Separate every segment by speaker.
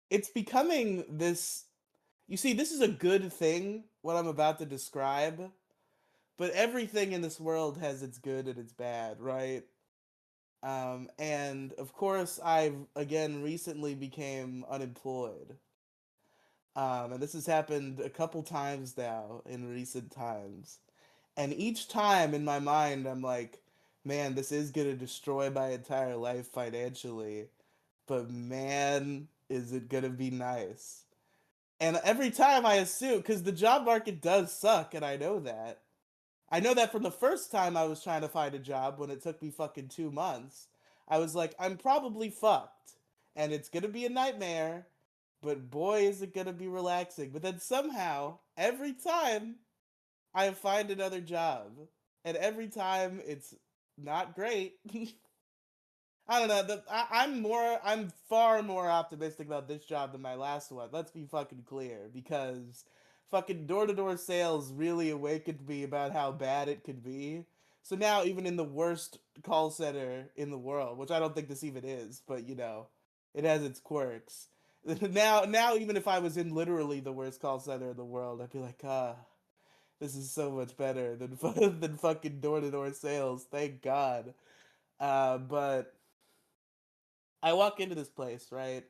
Speaker 1: it's becoming this. You see, this is a good thing, what I'm about to describe, but everything in this world has its good and its bad, right? And of course, I've again recently became unemployed. And this has happened a couple times now in recent times. And each time in my mind, I'm like, man, this is going to destroy my entire life financially. But man, is it going to be nice. And every time I assume, because the job market does suck, and I know that. I know that from the first time I was trying to find a job when it took me fucking 2 months. I was like, I'm probably fucked. And it's gonna be a nightmare, but boy, is it gonna be relaxing. But then somehow, every time, I find another job. And every time, it's not great. I don't know. I'm far more optimistic about this job than my last one. Let's be fucking clear, because fucking door-to-door sales really awakened me about how bad it could be. So now, even in the worst call center in the world, which I don't think this even is, but it has its quirks. Now, even if I was in literally the worst call center in the world, I'd be like, this is so much better than than fucking door-to-door sales. Thank God. But I walk into this place, right?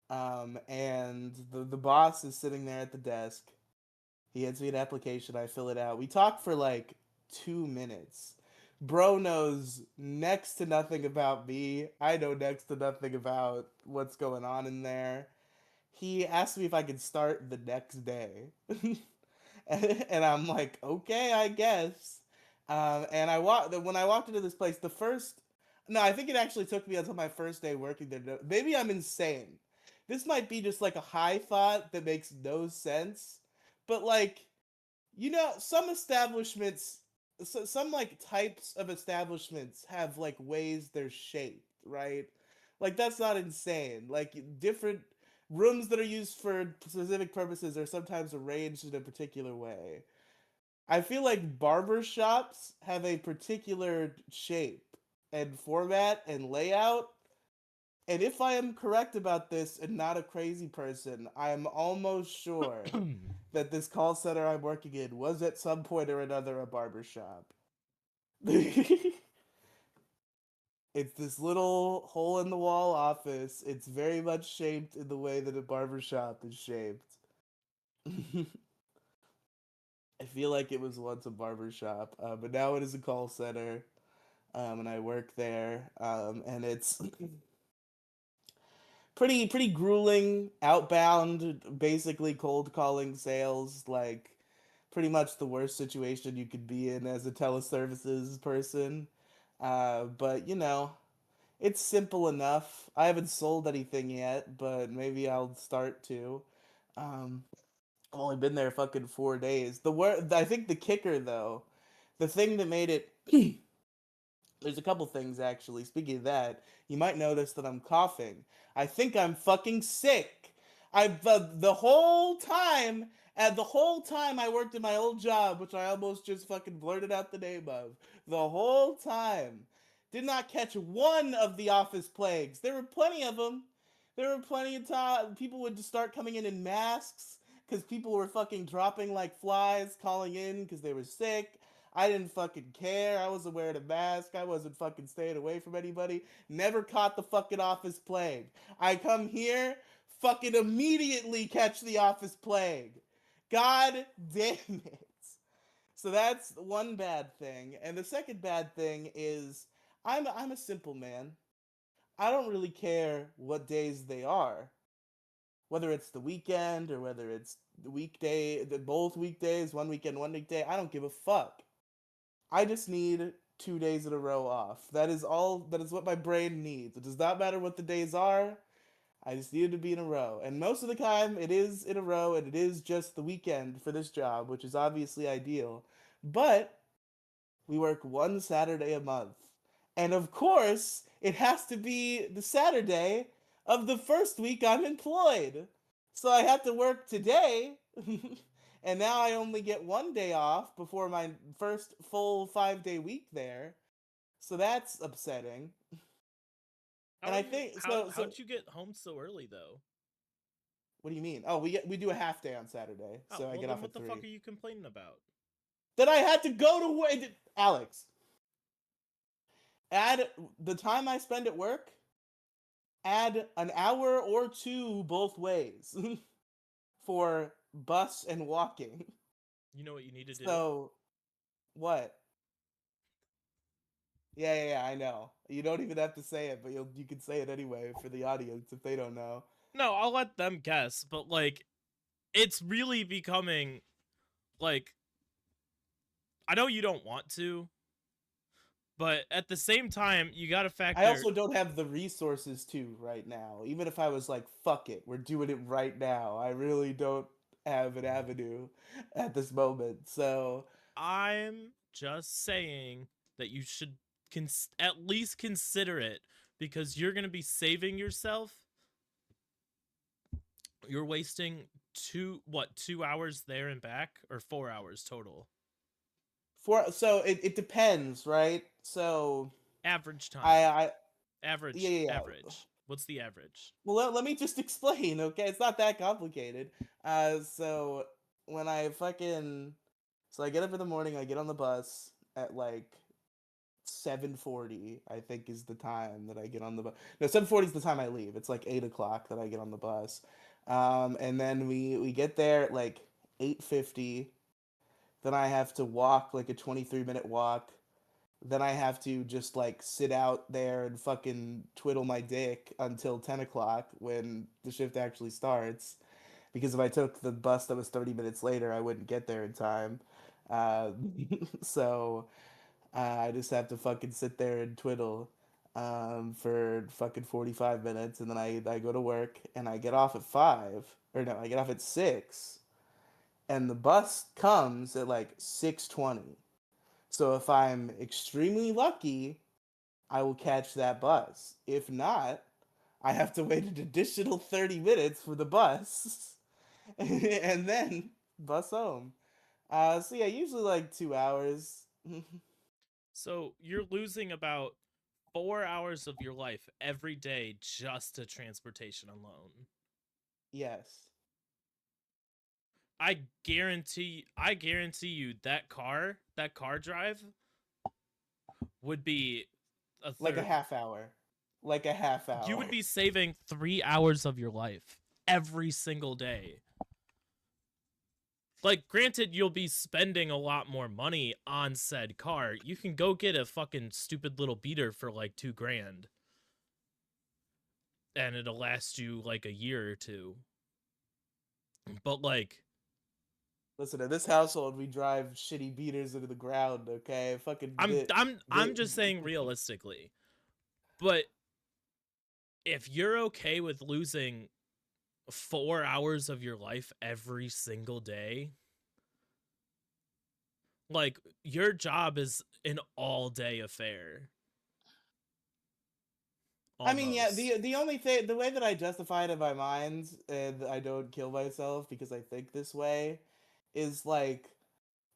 Speaker 1: And the boss is sitting there at the desk. He hands me an application. I fill it out. We talk for like 2 minutes. Bro knows next to nothing about me. I know next to nothing about what's going on in there. He asked me if I could start the next day. And I'm like, okay, I guess. And when I walked into this place, the first no, I think it actually took me until my first day working there. Maybe I'm insane. This might be just like a high thought that makes no sense, but like some establishments, some like types of establishments have like ways they're shaped, right? Like that's not insane. Like different rooms that are used for specific purposes are sometimes arranged in a particular way. I feel like barber shops have a particular shape and format and layout. And if I am correct about this and not a crazy person, I am almost sure that this call center I'm working in was at some point or another a barber shop. It's this little hole in the wall office. It's very much shaped in the way that a barber shop is shaped. I feel like it was once a barber shop, but now it is a call center, and I work there, and it's pretty grueling, outbound, basically cold calling sales, like pretty much the worst situation you could be in as a teleservices person. But it's simple enough. I haven't sold anything yet, but maybe I'll start to. Um, I've only been there fucking 4 days. I think the kicker though, the thing that made it there's a couple things actually. Speaking of that, you might notice that I'm coughing. I think I'm fucking sick. I've the whole time I worked in my old job, which I almost just fucking blurted out the name of, the whole time, did not catch one of the office plagues. There were plenty of them. There were plenty of time people would just start coming in masks because people were fucking dropping like flies, calling in because they were sick. I didn't fucking care. I wasn't wearing a mask. I wasn't fucking staying away from anybody. Never caught the fucking office plague. I come here, fucking immediately catch the office plague. God damn it. So that's one bad thing. And the second bad thing is I'm a simple man. I don't really care what days they are. Whether it's the weekend or whether it's the weekday, both weekdays, one weekend, one weekday, I don't give a fuck. I just need 2 days in a row off. That is all. That is what my brain needs. It does not matter what the days are. I just need it to be in a row. And most of the time, it is in a row, and it is just the weekend for this job, which is obviously ideal. But we work one Saturday a month. And of course, it has to be the Saturday of the first week I'm employed. So I have to work today. And now I only get one day off before my first full 5-day week there. So that's upsetting. And I think so.
Speaker 2: How'd you get home so early though?
Speaker 1: What do you mean? Oh, we do a half day on Saturday,
Speaker 2: Oh,
Speaker 1: so I
Speaker 2: well
Speaker 1: get
Speaker 2: then
Speaker 1: off
Speaker 2: what
Speaker 1: at
Speaker 2: the fuck
Speaker 1: 3.
Speaker 2: are you complaining about?
Speaker 1: Then I had to go to work. Alex, add the time I spend at work. Add an hour or two both ways for bus and walking.
Speaker 2: You know what you need to do?
Speaker 1: So what? Yeah, I know. You don't even have to say it, but you can say it anyway for the audience if they don't know.
Speaker 2: No, I'll let them guess, but like it's really becoming like I know you don't want to, but at the same time you got to
Speaker 1: I
Speaker 2: factor
Speaker 1: also don't have the resources to right now. Even if I was like, fuck it, we're doing it right now. I really don't have an avenue at this moment. So
Speaker 2: I'm just saying that you should at least consider it because you're going to be saving yourself. You're wasting 2 hours there and back or 4 hours total
Speaker 1: it depends, right? So
Speaker 2: average time.
Speaker 1: I yeah.
Speaker 2: Average. What's the average?
Speaker 1: Well, let me just explain, okay? It's not that complicated. So when I fucking so I get up in the morning, I get on the bus at like 7:40. I think is the time that I get on the bus. No, 7:40 is the time I leave. It's like 8 o'clock that I get on the bus, and then we get there at like 8:50. Then I have to walk like a 23-minute walk. Then I have to just like sit out there and fucking twiddle my dick until 10 o'clock when the shift actually starts. Because if I took the bus that was 30 minutes later, I wouldn't get there in time. Uh, so I just have to fucking sit there and twiddle for fucking 45 minutes. And then I go to work and I get off at 5. Or no, I get off at 6. And the bus comes at like 6:20. So if I'm extremely lucky, I will catch that bus. If not, I have to wait an additional 30 minutes for the bus and then bus home. So yeah, usually like 2 hours.
Speaker 2: So you're losing about 4 hours of your life every day just to transportation alone.
Speaker 1: Yes.
Speaker 2: I guarantee you that car drive would be a
Speaker 1: Like a
Speaker 2: third.
Speaker 1: half hour. Like a half
Speaker 2: You
Speaker 1: hour.
Speaker 2: would be saving 3 hours of your life every single day. Like, granted, you'll be spending a lot more money on said car. You can go get a fucking stupid little beater for like 2 grand, and it'll last you like a year or two. But like,
Speaker 1: Listen, in this household, we drive shitty beaters into the ground, okay? Fucking
Speaker 2: I'm
Speaker 1: bit.
Speaker 2: I'm I'm just saying realistically. But if you're okay with losing 4 hours of your life every single day, like your job is an all day affair
Speaker 1: I mean, yeah,
Speaker 2: almost.
Speaker 1: the only thing, the way that I justify it in my mind, and I don't kill myself because I think this way, is like,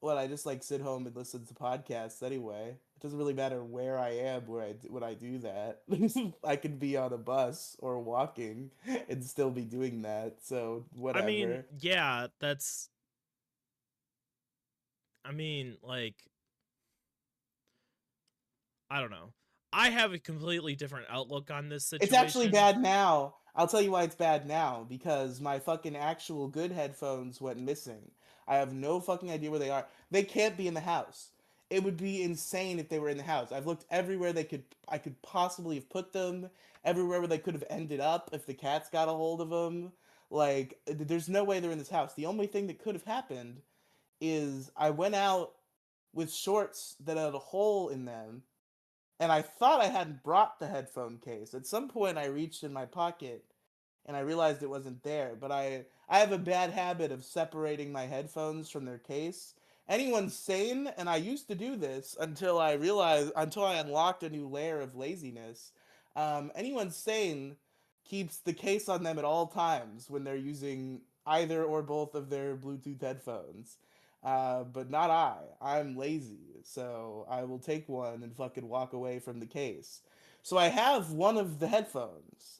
Speaker 1: well, I just like sit home and listen to podcasts anyway. It doesn't really matter where I am when I do that. I could be on a bus or walking and still be doing that. So
Speaker 2: I mean,
Speaker 1: whatever.
Speaker 2: yeah, that's I mean, like I don't know. I have a completely different outlook on this
Speaker 1: It's actually
Speaker 2: situation.
Speaker 1: bad now. I'll tell you why it's bad now because my fucking actual good headphones went missing. I have no fucking idea where they are. They can't be in the house. It would be insane if they were in the house. I've looked everywhere I could possibly have put them, everywhere where they could have ended up if the cats got a hold of them. Like there's no way they're in this house. The only thing that could have happened is I went out with shorts that had a hole in them and I thought I hadn't brought the headphone case. At some point, I reached in my pocket and I realized it wasn't there. But I have a bad habit of separating my headphones from their case. Anyone sane, and I used to do this until I unlocked a new layer of laziness. Anyone sane keeps the case on them at all times when they're using either or both of their Bluetooth headphones. But not I. I'm lazy, so I will take one and fucking walk away from the case. So I have one of the headphones,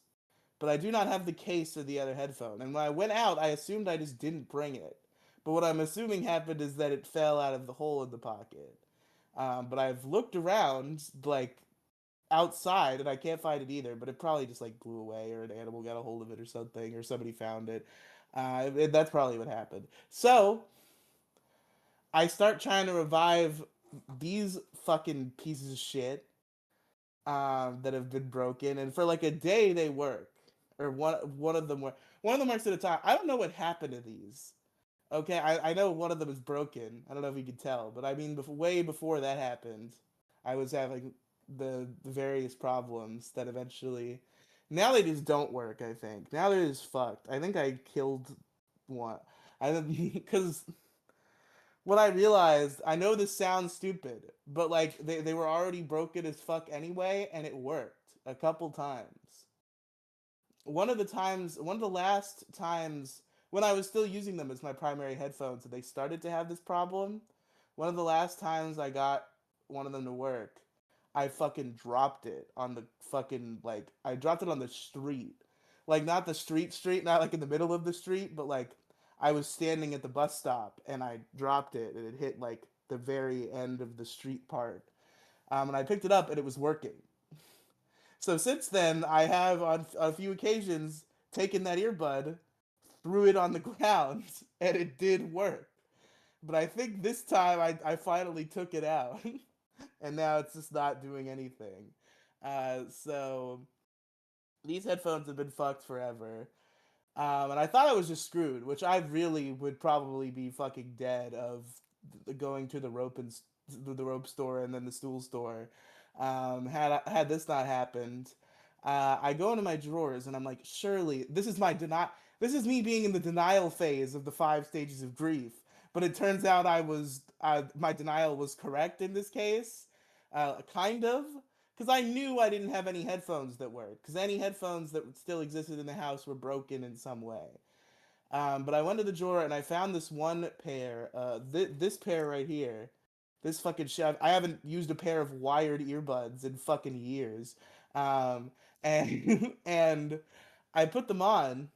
Speaker 1: but I do not have the case of the other headphone. And when I went out, I assumed I just didn't bring it. But what I'm assuming happened is that it fell out of the hole in the pocket. But I've looked around, like outside, and I can't find it either. But it probably just like blew away, or an animal got a hold of it, or something, or somebody found it. That's probably what happened. So I start trying to revive these fucking pieces of shit that have been broken, and for like a day they work, or one of them work. One of them works at a time. I don't know what happened to these. Okay, I know one of them is broken. I don't know if you can tell, but I mean, way before that happened, I was having the various problems that eventually. Now they just don't work. I think now they're just fucked. I think I killed one. I because what I realized, I know this sounds stupid, but like they were already broken as fuck anyway, and it worked a couple times. One of the last times when I was still using them as my primary headphones, and they started to have this problem. One of the last times I got one of them to work, I fucking dropped it on the fucking like I dropped it on the street, like not the street, not like in the middle of the street, but like I was standing at the bus stop and I dropped it and it hit like the very end of the street part. And I picked it up and it was working. So since then, I have on a few occasions taken that earbud, threw it on the ground, and it did work. But I think this time I finally took it out, and now it's just not doing anything. So these headphones have been fucked forever. And I thought I was just screwed, which I really would probably be fucking dead of going to the rope store and then the stool store. Had this not happened, I go into my drawers and I'm like, surely this is my deny. This is me being in the denial phase of the 5 stages of grief. But it turns out my denial was correct in this case, kind of, because I knew I didn't have any headphones that worked. Because any headphones that still existed in the house were broken in some way. But I went to the drawer and I found this one pair. This pair right here. This fucking shit. I haven't used a pair of wired earbuds in fucking years. And and I put them on,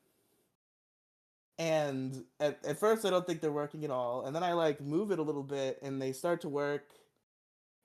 Speaker 1: and at first I don't think they're working at all. And then I like move it a little bit, and they start to work.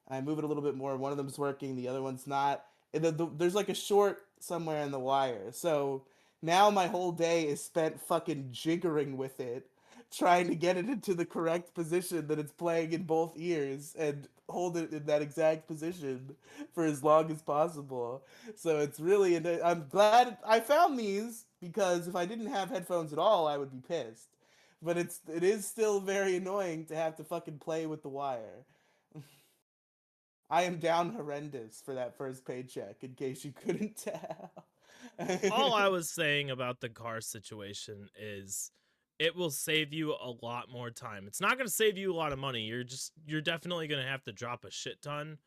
Speaker 1: I move it a little bit more. One of them's working, the other one's not. And there's like a short somewhere in the wire. So now my whole day is spent fucking jiggering with it, trying to get it into the correct position that it's playing in both ears and hold it in that exact position for as long as possible. So it's really, I'm glad I found these because if I didn't have headphones at all, I would be pissed. But it is still very annoying to have to fucking play with the wire. I am down horrendous for that first paycheck, in case you couldn't tell.
Speaker 2: All I was saying about the car situation is it will save you a lot more time. It's not going to save you a lot of money. You're definitely going to have to drop a shit ton,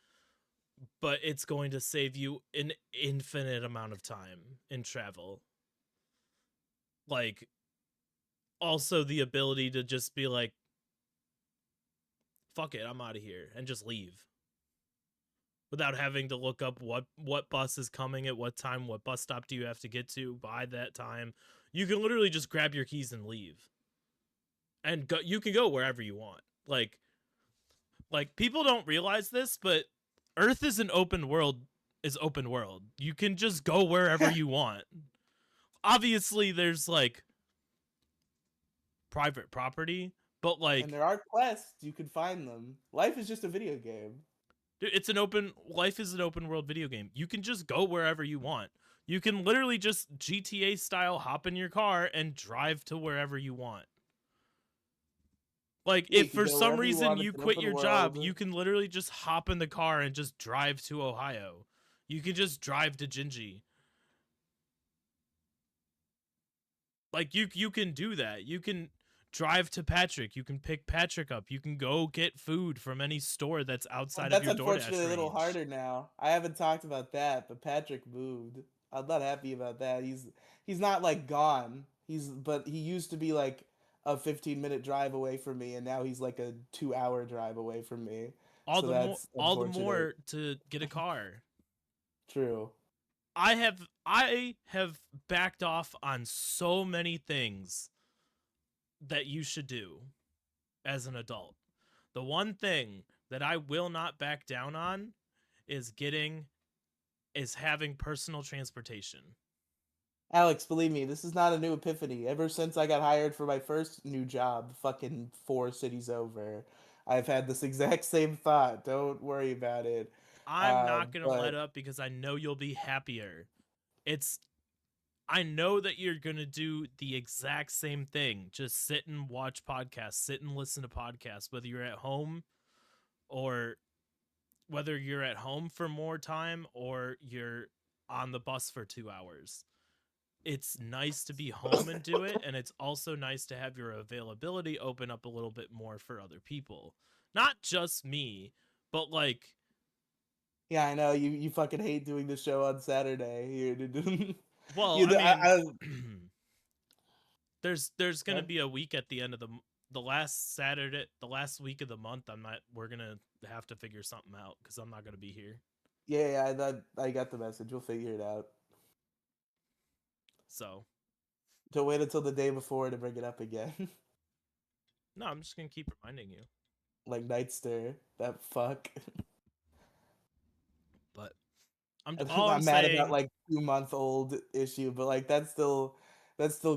Speaker 2: but it's going to save you an infinite amount of time in travel. Like, also the ability to just be like, fuck it, I'm out of here, and just leave without having to look up what bus is coming at what time, what bus stop do you have to get to by that time. You can literally just grab your keys and leave, and go. You can go wherever you want. Like people don't realize this, but Earth is an open world. Is open world. You can just go wherever you want. Obviously, there's like private property, but
Speaker 1: And
Speaker 2: like
Speaker 1: there are quests, you can find them. Life is just a video game.
Speaker 2: dude, it's an open life is an open world video game. You can just go wherever you want. You can literally just GTA style hop in your car and drive to wherever you want. Like
Speaker 1: Yeah, you
Speaker 2: if
Speaker 1: can
Speaker 2: for
Speaker 1: go
Speaker 2: some
Speaker 1: wherever you
Speaker 2: reason
Speaker 1: want.
Speaker 2: you
Speaker 1: It's an
Speaker 2: quit
Speaker 1: open
Speaker 2: your job,
Speaker 1: world.
Speaker 2: you can literally just hop in the car and just drive to Ohio. You can just drive to Gingy. Like you can do that. You can drive to Patrick. You can pick Patrick up. You can go get food from any store that's outside of
Speaker 1: That's
Speaker 2: your DoorDash
Speaker 1: unfortunately a little
Speaker 2: range.
Speaker 1: harder now. I haven't talked about that, but Patrick moved. I'm not happy about that. He's not like gone. But he used to be like a 15-minute drive away from me, and now he's like a 2-hour drive away from me. So that's
Speaker 2: All the
Speaker 1: unfortunate.
Speaker 2: more to get a car.
Speaker 1: True.
Speaker 2: I have backed off on so many things that you should do as an adult. The one thing that I will not back down on is getting is having personal transportation.
Speaker 1: Alex, believe me, this is not a new epiphany. Ever since I got hired for my first new job, fucking 4 cities over, I've had this exact same thought. Don't worry about it.
Speaker 2: I'm not going to let
Speaker 1: But
Speaker 2: up because I know you'll be happier. It's I know that you're going to do the exact same thing. Just sit and watch podcasts, sit and listen to podcasts, whether you're at home or whether you're at home for more time or you're on the bus for 2 hours. It's nice to be home and do it, and it's also nice to have your availability open up a little bit more for other people. Not just me, but like,
Speaker 1: yeah, I know you fucking hate doing the show on Saturday.
Speaker 2: well,
Speaker 1: You
Speaker 2: I
Speaker 1: know,
Speaker 2: mean,
Speaker 1: I
Speaker 2: there's going to
Speaker 1: what?
Speaker 2: be a week at the end of the last Saturday, the last week of the month. We're going to have to figure something out cuz I'm not going to be here.
Speaker 1: I got the message. We'll figure it out.
Speaker 2: So,
Speaker 1: Don't wait until the day before to bring it up again.
Speaker 2: no, I'm just going to keep reminding you.
Speaker 1: Like Nightster, that fuck.
Speaker 2: But I'm
Speaker 1: I'm
Speaker 2: all I'm
Speaker 1: not mad about
Speaker 2: saying,
Speaker 1: like 2 month old issue, but like that still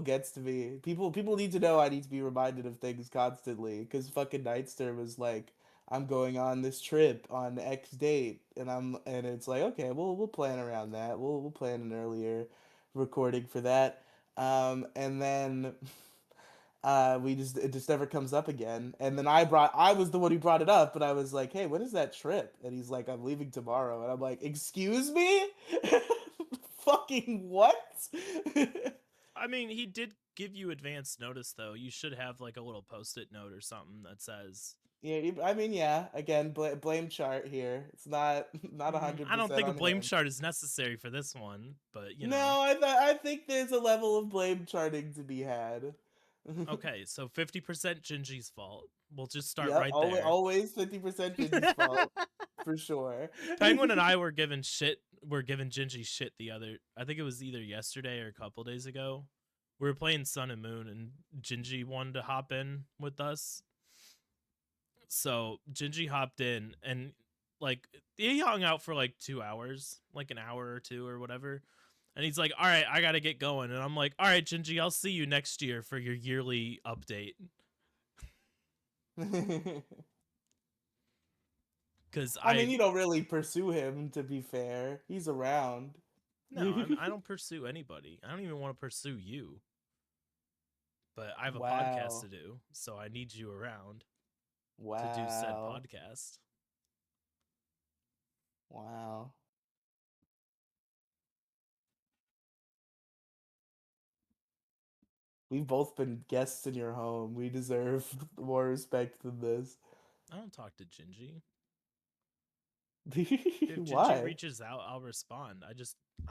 Speaker 1: gets to me. People need to know I need to be reminded of things constantly because fucking Nightster was like, I'm going on this trip on X date, and it's like okay, we'll plan around that. We'll plan an earlier recording for that, and then we just it just never comes up again. And then I was the one who brought it up, but I was like, hey, when is that trip? And he's like, I'm leaving tomorrow. And I'm like, excuse me? Fucking what?
Speaker 2: I mean, he did give you advance notice though. You should have like a little post-it note or something that says,
Speaker 1: Yeah, I mean, yeah. Again, blame chart here. It's not not a hundred
Speaker 2: I don't
Speaker 1: percent
Speaker 2: think a
Speaker 1: on
Speaker 2: blame
Speaker 1: him.
Speaker 2: chart is necessary for this one, but you know.
Speaker 1: No, I think there's a level of blame charting to be had.
Speaker 2: Okay, so 50% Gingy's fault. We'll just start
Speaker 1: Yep,
Speaker 2: right
Speaker 1: always
Speaker 2: there.
Speaker 1: 50% Gingy's fault for sure.
Speaker 2: Penguin and I were given shit. Were giving Gingy shit the other. I think it was either yesterday or a couple days ago. We were playing Sun and Moon, and Gingy wanted to hop in with us. So Gingy hopped in, and like he hung out for like 2 hours, like an hour or two or whatever. And he's like, "All right, I gotta get going." And I'm like, "All right, Gingy, I'll see you next year for your yearly update." Because
Speaker 1: I mean, you don't really pursue him, to be fair. He's around.
Speaker 2: no, I don't pursue anybody. I don't even want to pursue you. But I have a podcast
Speaker 1: Wow.
Speaker 2: to do, so I need you around to do said
Speaker 1: Wow.
Speaker 2: podcast.
Speaker 1: Wow. We've both been guests in your home. We deserve more respect than this.
Speaker 2: I don't talk to Gingy. If Gingy
Speaker 1: Why?
Speaker 2: reaches out, I'll respond. I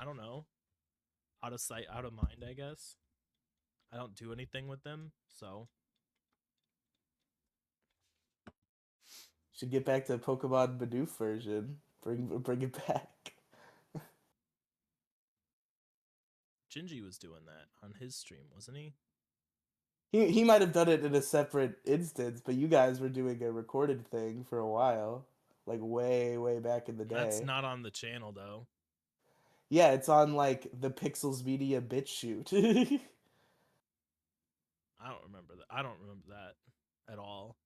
Speaker 2: don't know. Out of sight, out of mind, I guess. I don't do anything with them, so
Speaker 1: Should get back to Pokemon Bidoof version. Bring it back.
Speaker 2: Gingy was doing that on his stream, wasn't he?
Speaker 1: He might have done it in a separate instance, but you guys were doing a recorded thing for a while, like way back in the
Speaker 2: That's
Speaker 1: day.
Speaker 2: not on the channel though.
Speaker 1: Yeah, it's on like the Pixels Media BitChute.
Speaker 2: I don't remember that. I don't remember that at all.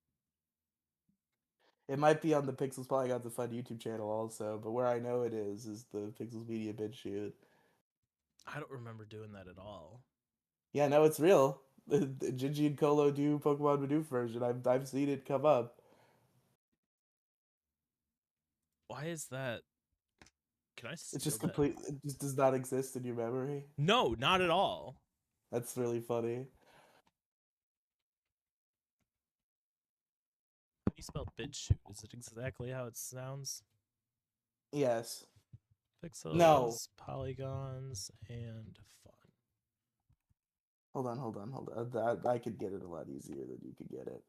Speaker 1: It might be on the Pixels Polygon the Fun YouTube channel also, but where I know it is the Pixels Media BitChute.
Speaker 2: I don't remember doing that at all.
Speaker 1: Yeah, no, it's real. The Gingy and Colo do Pokemon Bidoof version. I've seen it come up.
Speaker 2: Why is that? Can I
Speaker 1: It's
Speaker 2: steal
Speaker 1: just
Speaker 2: that?
Speaker 1: complete. It just does not exist in your memory.
Speaker 2: No, not at all.
Speaker 1: That's really funny.
Speaker 2: How do you spell BitChute? Is it exactly how it sounds?
Speaker 1: Yes. No.
Speaker 2: Pixels, polygons, and fun.
Speaker 1: Hold on. I could get it a lot easier than you could get it.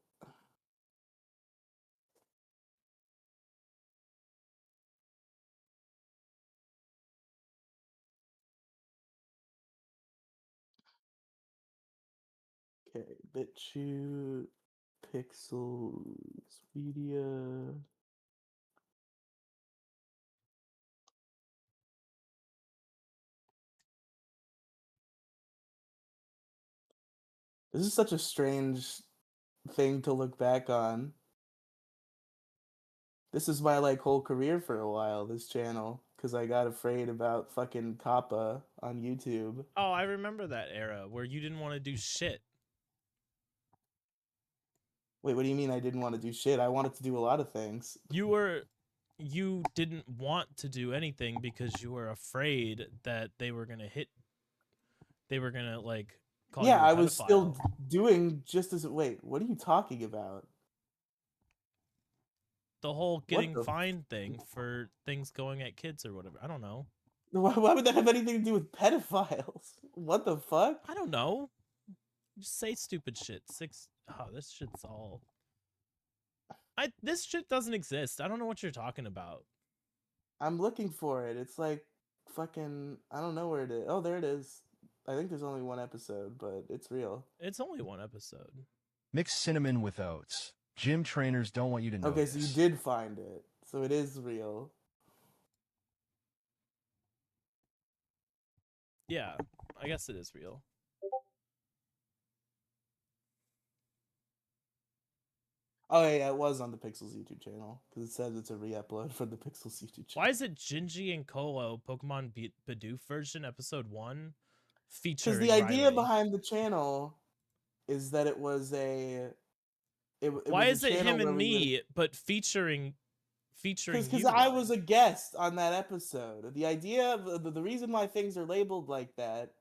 Speaker 1: Okay, BitChute, Pixels, Media. This is such a strange thing to look back on. This is my like whole career for a while, this channel, because I got afraid about fucking Kappa on YouTube.
Speaker 2: Oh, I remember that era where you didn't want to do shit.
Speaker 1: Wait, what do you mean I didn't want to do shit? I wanted to do a lot of things.
Speaker 2: You didn't want to do anything because you were afraid that they were gonna like call
Speaker 1: Yeah,
Speaker 2: you a
Speaker 1: I was
Speaker 2: pedophile.
Speaker 1: still doing just as. Wait, what are you talking about?
Speaker 2: The whole
Speaker 1: What
Speaker 2: getting
Speaker 1: the?
Speaker 2: fined thing for things going at kids or whatever. I don't know.
Speaker 1: Why would that have anything to do with pedophiles? What the fuck?
Speaker 2: I don't know. Just say stupid shit. Oh, this shit's all. This shit doesn't exist. I don't know what you're talking about.
Speaker 1: I'm looking for it. It's like fucking. I don't know where it is. Oh, there it is. I think there's only one episode, but it's real.
Speaker 2: It's only one episode.
Speaker 3: Mix cinnamon with oats. Gym trainers don't want you to know
Speaker 1: Okay, so you
Speaker 3: this.
Speaker 1: did find it. So it is real.
Speaker 2: Yeah, I guess it is real.
Speaker 1: Oh yeah, it was on the Pixels YouTube channel because it says it's a re-upload from the Pixels YouTube channel.
Speaker 2: Why is it Gingy and Kolo Pokemon Bidoof version episode 1
Speaker 1: Because
Speaker 2: featuring
Speaker 1: the idea
Speaker 2: Riely?
Speaker 1: behind the channel is that it was it
Speaker 2: Why
Speaker 1: was a
Speaker 2: is it
Speaker 1: channel
Speaker 2: him
Speaker 1: where
Speaker 2: and
Speaker 1: we would
Speaker 2: me but featuring
Speaker 1: because
Speaker 2: you
Speaker 1: I
Speaker 2: though?
Speaker 1: was a guest on that episode. The idea of the reason why things are labeled like that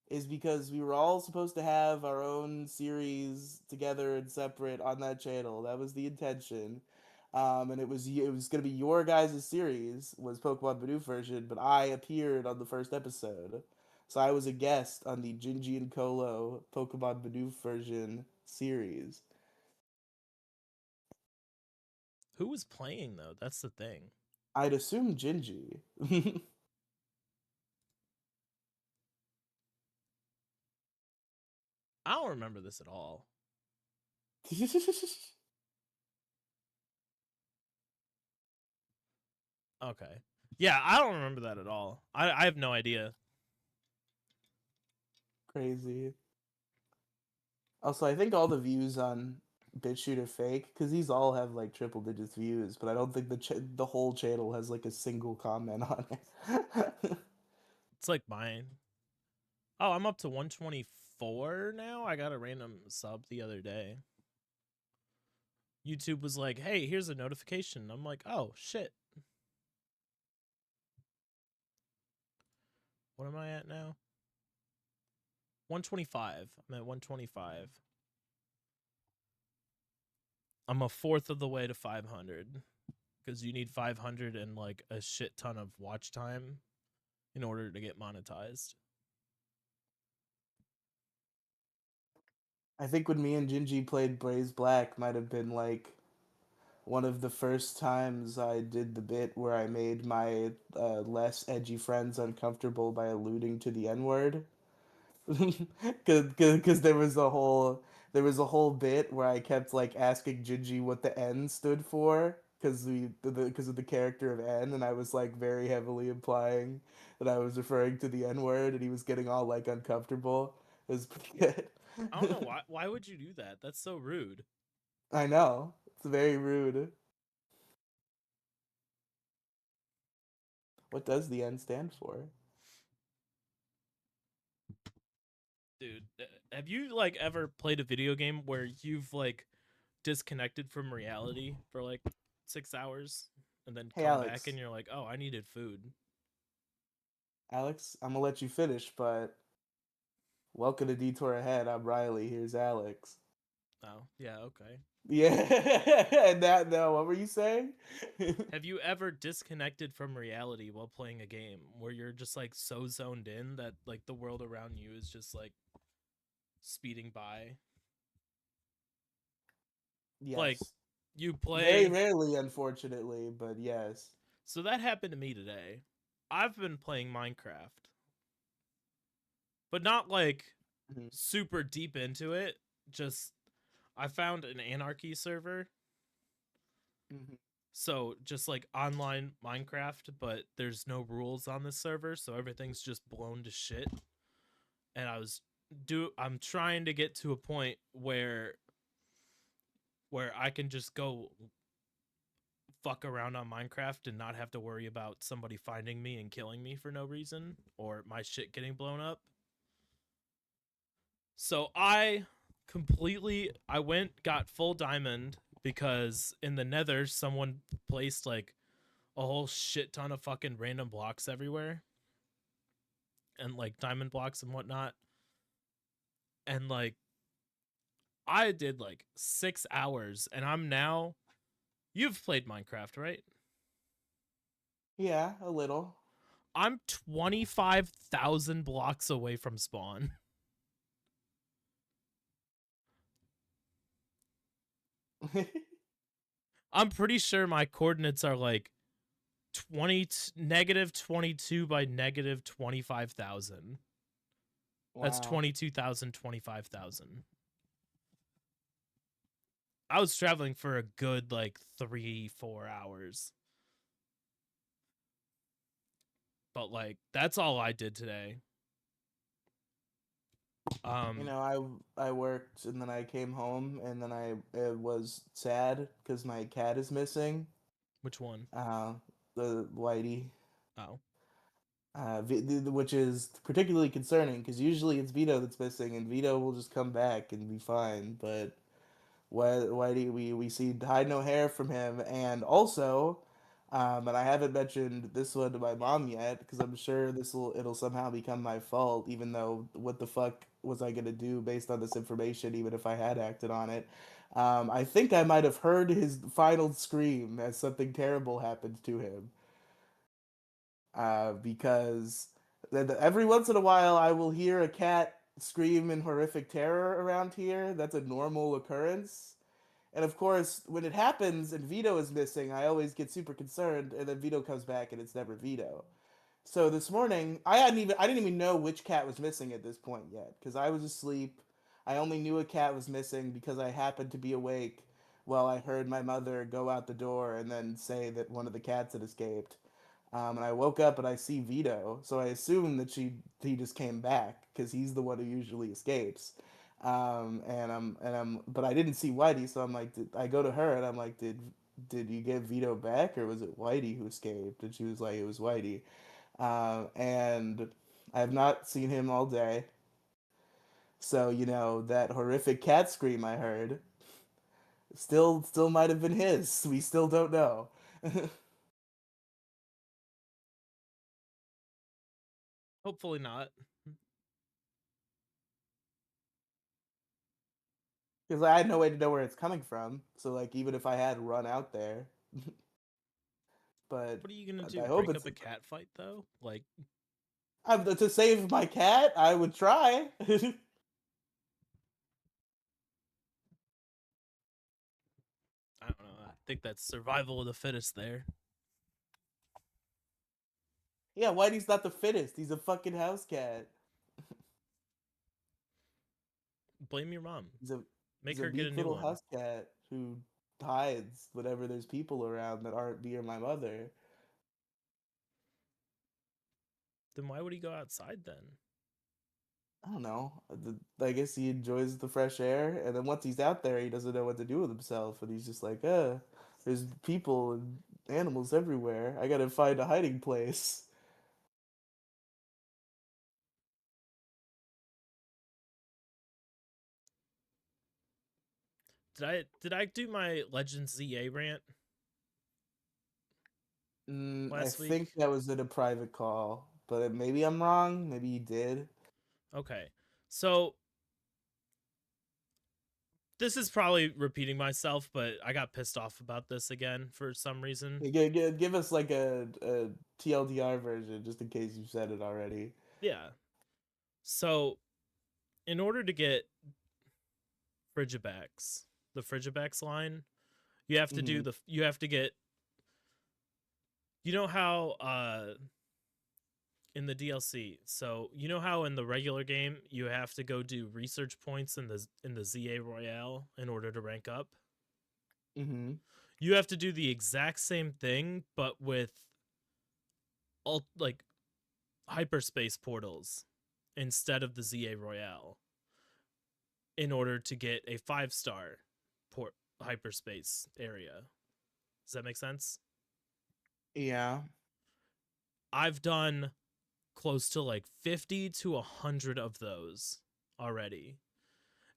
Speaker 1: is because we were all supposed to have our own series together and separate on that channel. That was the intention. And it was gonna be your guys' series was Pokemon Bidoof version, but I appeared on the first episode. So I was a guest on the Gingy and Kolo Pokemon Bidoof version series.
Speaker 2: Who was playing though? That's the thing.
Speaker 1: I'd assume Gingy.
Speaker 2: I don't remember this at all. Okay. Yeah, I don't remember that at all. I have no idea.
Speaker 1: Crazy. Also, I think all the views on BitChute are fake because these all have like triple digits views, but I don't think the whole channel has like a single comment on it.
Speaker 2: It's like mine. Oh, I'm up to 124 now. I got a random sub the other day. YouTube was like, "Hey, here's a notification." I'm like, "Oh, shit." What am I at now? 125. I'm at 125. I'm a fourth of the way to 500 because you need 500 and like a shit ton of watch time in order to get monetized.
Speaker 1: I think when me and Gingy played Blaze Black might have been like one of the first times I did the bit where I made my less edgy friends uncomfortable by alluding to the N word. Because there was a whole bit where I kept like asking Gingy what the N stood for because of the character of N, and I was like very heavily implying that I was referring to the N word, and he was getting all like uncomfortable. It was pretty good.
Speaker 2: I don't know why. Why would you do that? That's so rude.
Speaker 1: I know it's very rude. What does the N stand for?
Speaker 2: Dude, have you like ever played a video game where you've like disconnected from reality for like 6 hours and then
Speaker 1: Hey
Speaker 2: come back
Speaker 1: Alex,
Speaker 2: and you're like, "Oh, I needed food."
Speaker 1: Alex, I'm gonna let you finish, but welcome to Detour Ahead. I'm Riley. Here's Alex.
Speaker 2: Oh, yeah, okay.
Speaker 1: Yeah, and that no. What were you saying?
Speaker 2: Have you ever disconnected from reality while playing a game where you're just like so zoned in that like the world around you is just like speeding by? Like
Speaker 1: Yes.
Speaker 2: you
Speaker 1: Very
Speaker 2: play.
Speaker 1: rarely, unfortunately, but yes.
Speaker 2: So that happened to me today. I've been playing Minecraft, but not like
Speaker 1: Mhm.
Speaker 2: super deep into it. just I found an anarchy server.
Speaker 1: Mm-hmm.
Speaker 2: So just like online Minecraft, but there's no rules on this server, so everything's just blown to shit. And I'm trying to get to a point where I can just go fuck around on Minecraft and not have to worry about somebody finding me and killing me for no reason or my shit getting blown up. So I went got full diamond because in the Nether someone placed like a whole shit ton of fucking random blocks everywhere and like diamond blocks and whatnot. And like I did like 6 hours and you've played Minecraft, right?
Speaker 1: Yeah, a little.
Speaker 2: I'm 25,000 blocks away from spawn. I'm pretty sure my coordinates are like 20 negative 22 by negative 25,000. That's
Speaker 1: Wow.
Speaker 2: 22,000, 25,000. I was traveling for a good like 3-4 hours. But like that's all I did today.
Speaker 1: You
Speaker 2: Um
Speaker 1: know, I worked and then I came home and then I was sad because my cat is missing.
Speaker 2: which one?
Speaker 1: Uh, the Whitey,
Speaker 2: Oh.
Speaker 1: which is particularly concerning because usually it's Vito that's missing and Vito will just come back and be fine. But Whitey, we see hide no hair from him, and also, and I haven't mentioned this one to my mom yet because I'm sure it'll somehow become my fault, even though what the fuck was I gonna do based on this information, even if I had acted on it. I think I might have heard his final scream as something terrible happened to him, because every once in a while I will hear a cat scream in horrific terror around here. That's a normal occurrence. And of course, when it happens and Vito is missing, I always get super concerned, and then Vito comes back and it's never Vito. So this morning, I didn't even know which cat was missing at this point yet because I was asleep. I only knew a cat was missing because I happened to be awake while I heard my mother go out the door and then say that one of the cats had escaped. And I woke up and I see Vito, so I assume that he just came back because he's the one who usually escapes. But I didn't see Whitey, so I'm like, I go to her and I'm like, did you get Vito back or was it Whitey who escaped? And she was like, it was Whitey. And I have not seen him all day. So, you know, that horrific cat scream I heard still might have been his. We still don't know.
Speaker 2: Hopefully not.
Speaker 1: Because I had no way to know where it's coming from. So, like, even if I had run out there, but
Speaker 2: What are you going to do?
Speaker 1: I hope
Speaker 2: Break
Speaker 1: it's
Speaker 2: up a cat fight though? Like
Speaker 1: to save my cat. I would try.
Speaker 2: I don't know. I think that's survival of the fittest there.
Speaker 1: Yeah, Whitey's not the fittest. He's a fucking house cat.
Speaker 2: Blame your mom.
Speaker 1: He's a
Speaker 2: Make
Speaker 1: he's a
Speaker 2: her get a
Speaker 1: meek
Speaker 2: new
Speaker 1: little
Speaker 2: one.
Speaker 1: house cat who hides whenever there's people around that aren't me or my mother.
Speaker 2: Then why would he go outside then?
Speaker 1: I don't know. I guess he enjoys the fresh air, and then once he's out there, he doesn't know what to do with himself, and he's just like, there's people and animals everywhere. I gotta find a hiding place.
Speaker 2: Did I do my Legends ZA rant
Speaker 1: I
Speaker 2: last
Speaker 1: think
Speaker 2: week?
Speaker 1: that was in a private call, but maybe I'm wrong. Maybe you did.
Speaker 2: Okay. So this is probably repeating myself, but I got pissed off about this again for some reason.
Speaker 1: Give us like a TLDR version, just in case you said it already.
Speaker 2: Yeah. So in order to get Frigibax, the Frigibax line,
Speaker 1: Hmm.
Speaker 2: you have to get, you know how in the DLC. So you know how in the regular game you have to go do research points in the ZA Royale in order to rank up?
Speaker 1: Mm-hmm.
Speaker 2: You have to do the exact same thing, but with all like hyperspace portals instead of the ZA Royale in order to get a 5-star port hyperspace area. Does that make sense?
Speaker 1: Yeah.
Speaker 2: I've done close to like 50 to 100 of those already.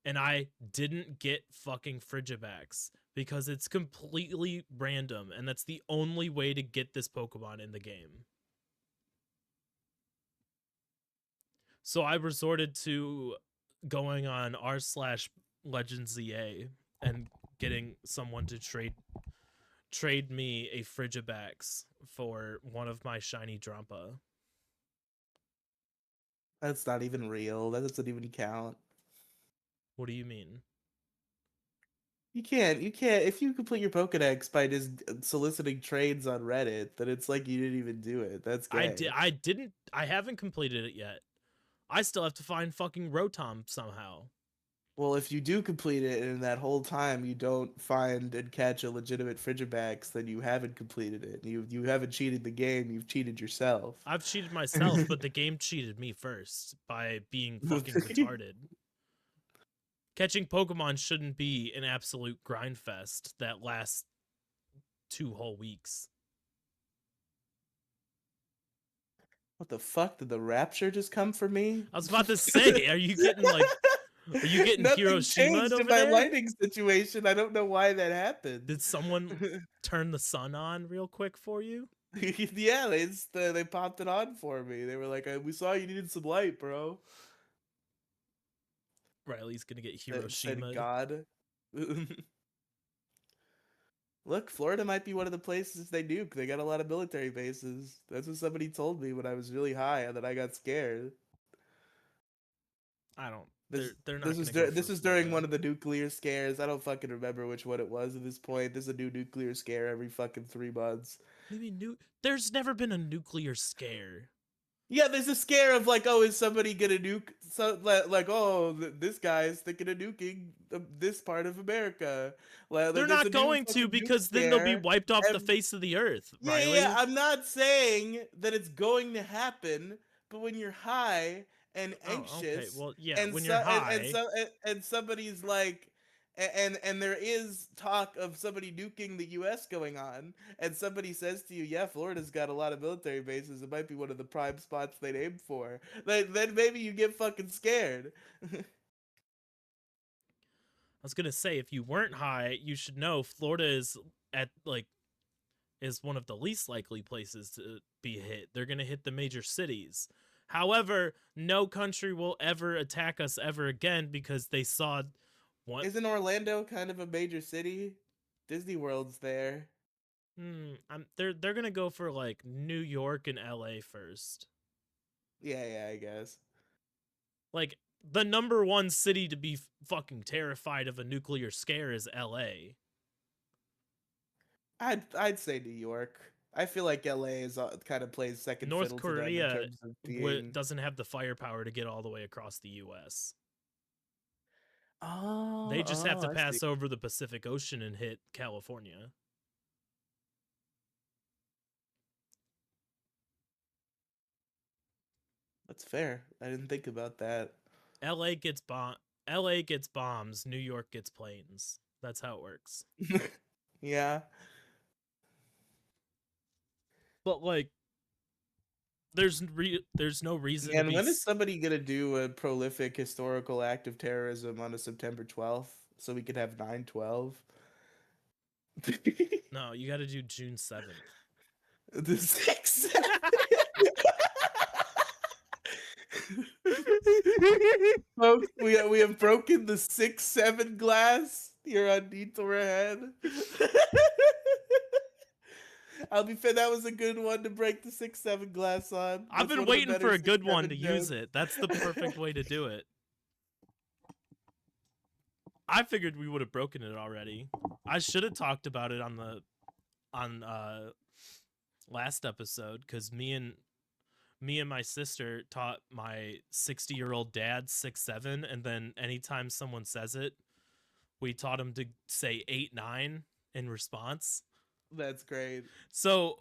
Speaker 2: And I didn't get fucking Frigibax because it's completely random and that's the only way to get this Pokemon in the game. So I resorted to going on r/LegendsZA and getting someone to trade me a Frigibax for one of my shiny Drampa.
Speaker 1: That's not even real. That doesn't even count.
Speaker 2: What do you mean?
Speaker 1: You can't. If you complete your Pokedex by just soliciting trades on Reddit, then it's like you didn't even do it. That's gay.
Speaker 2: I haven't completed it yet. I still have to find fucking Rotom somehow.
Speaker 1: Well, if you do complete it and that whole time you don't find and catch a legitimate Frigibax, then you haven't completed it. You haven't cheated the game. You've cheated yourself.
Speaker 2: I've cheated myself, but the game cheated me first by being fucking retarded. Catching Pokemon shouldn't be an absolute grind fest that lasts 2 whole weeks.
Speaker 1: What the fuck? Did the rapture just come for me?
Speaker 2: I was about to say, are you getting
Speaker 1: Nothing
Speaker 2: Hiroshima
Speaker 1: changed in
Speaker 2: over
Speaker 1: my
Speaker 2: there?
Speaker 1: lighting situation. I don't know why that happened.
Speaker 2: Did someone turn the sun on real quick for you?
Speaker 1: Yeah, they popped it on for me. They were like, "We saw you needed some light, bro."
Speaker 2: Riley's gonna get
Speaker 1: Said
Speaker 2: Hiroshima.
Speaker 1: God. Look, Florida might be one of the places they nuke. They got a lot of military bases. That's what somebody told me when I was really high, and then I got scared.
Speaker 2: I don't.
Speaker 1: This
Speaker 2: They're
Speaker 1: this
Speaker 2: not
Speaker 1: was
Speaker 2: gonna go
Speaker 1: this
Speaker 2: for
Speaker 1: was during one
Speaker 2: Florida.
Speaker 1: of the nuclear scares. I don't fucking remember which one it was at this point. There's a new nuclear scare every fucking 3 months.
Speaker 2: Maybe there's never been a nuclear scare.
Speaker 1: Yeah, there's a scare of like, oh, is somebody gonna nuke? So like, oh, this guy is thinking of nuking this part of America. Like,
Speaker 2: They're
Speaker 1: there's a
Speaker 2: not
Speaker 1: new
Speaker 2: going to
Speaker 1: fucking nuke
Speaker 2: because then they'll be
Speaker 1: scare.
Speaker 2: wiped off the face of the earth,
Speaker 1: Yeah.
Speaker 2: Riley.
Speaker 1: I'm not saying that it's going to happen, but when you're high and
Speaker 2: Oh, okay.
Speaker 1: anxious,
Speaker 2: Well, yeah,
Speaker 1: and
Speaker 2: when you're high,
Speaker 1: and somebody's like, and there is talk of somebody nuking the U.S. going on, and somebody says to you, "Yeah, Florida's got a lot of military bases. It might be one of the prime spots they'd aim for." Then maybe you get fucking scared.
Speaker 2: I was gonna say if you weren't high, you should know Florida is at is one of the least likely places to be hit. They're gonna hit the major cities. However, no country will ever attack us ever again because they saw what.
Speaker 1: Isn't Orlando kind of a major city? Disney World's there.
Speaker 2: They're gonna go for like New York and LA first.
Speaker 1: Yeah, I guess.
Speaker 2: Like the number one city to be fucking terrified of a nuclear scare is LA.
Speaker 1: I'd say New York. I feel like LA is kind of plays second
Speaker 2: North
Speaker 1: fiddle to them in
Speaker 2: Korea
Speaker 1: terms of being.
Speaker 2: doesn't have the firepower to get all the way across the U.S. They just have
Speaker 1: Oh,
Speaker 2: to
Speaker 1: I see.
Speaker 2: pass over the Pacific Ocean and hit California.
Speaker 1: That's fair. I didn't think about that.
Speaker 2: LA gets LA gets bombs. New York gets planes. That's how it works.
Speaker 1: Yeah.
Speaker 2: But like, there's no reason to
Speaker 1: And
Speaker 2: be.
Speaker 1: when is somebody gonna do a prolific historical act of terrorism on a September 12th so we could have 9/12?
Speaker 2: No, you got to do June 7th.
Speaker 1: The 6th. Folks, we have broken the 6-7 glass here on Detour Ahead. I'll be fair, that was a good one to break the 6-7 glass on.
Speaker 2: I've
Speaker 1: That's
Speaker 2: been
Speaker 1: one of the
Speaker 2: waiting
Speaker 1: better
Speaker 2: for a good one
Speaker 1: 6-7
Speaker 2: to use
Speaker 1: jokes.
Speaker 2: it. That's the perfect way to do it. I figured we would have broken it already. I should have talked about it on last episode because me and me and my sister taught my 60-year-old dad 6'7", and then anytime someone says it, we taught him to say 8'9" in response.
Speaker 1: That's great.
Speaker 2: So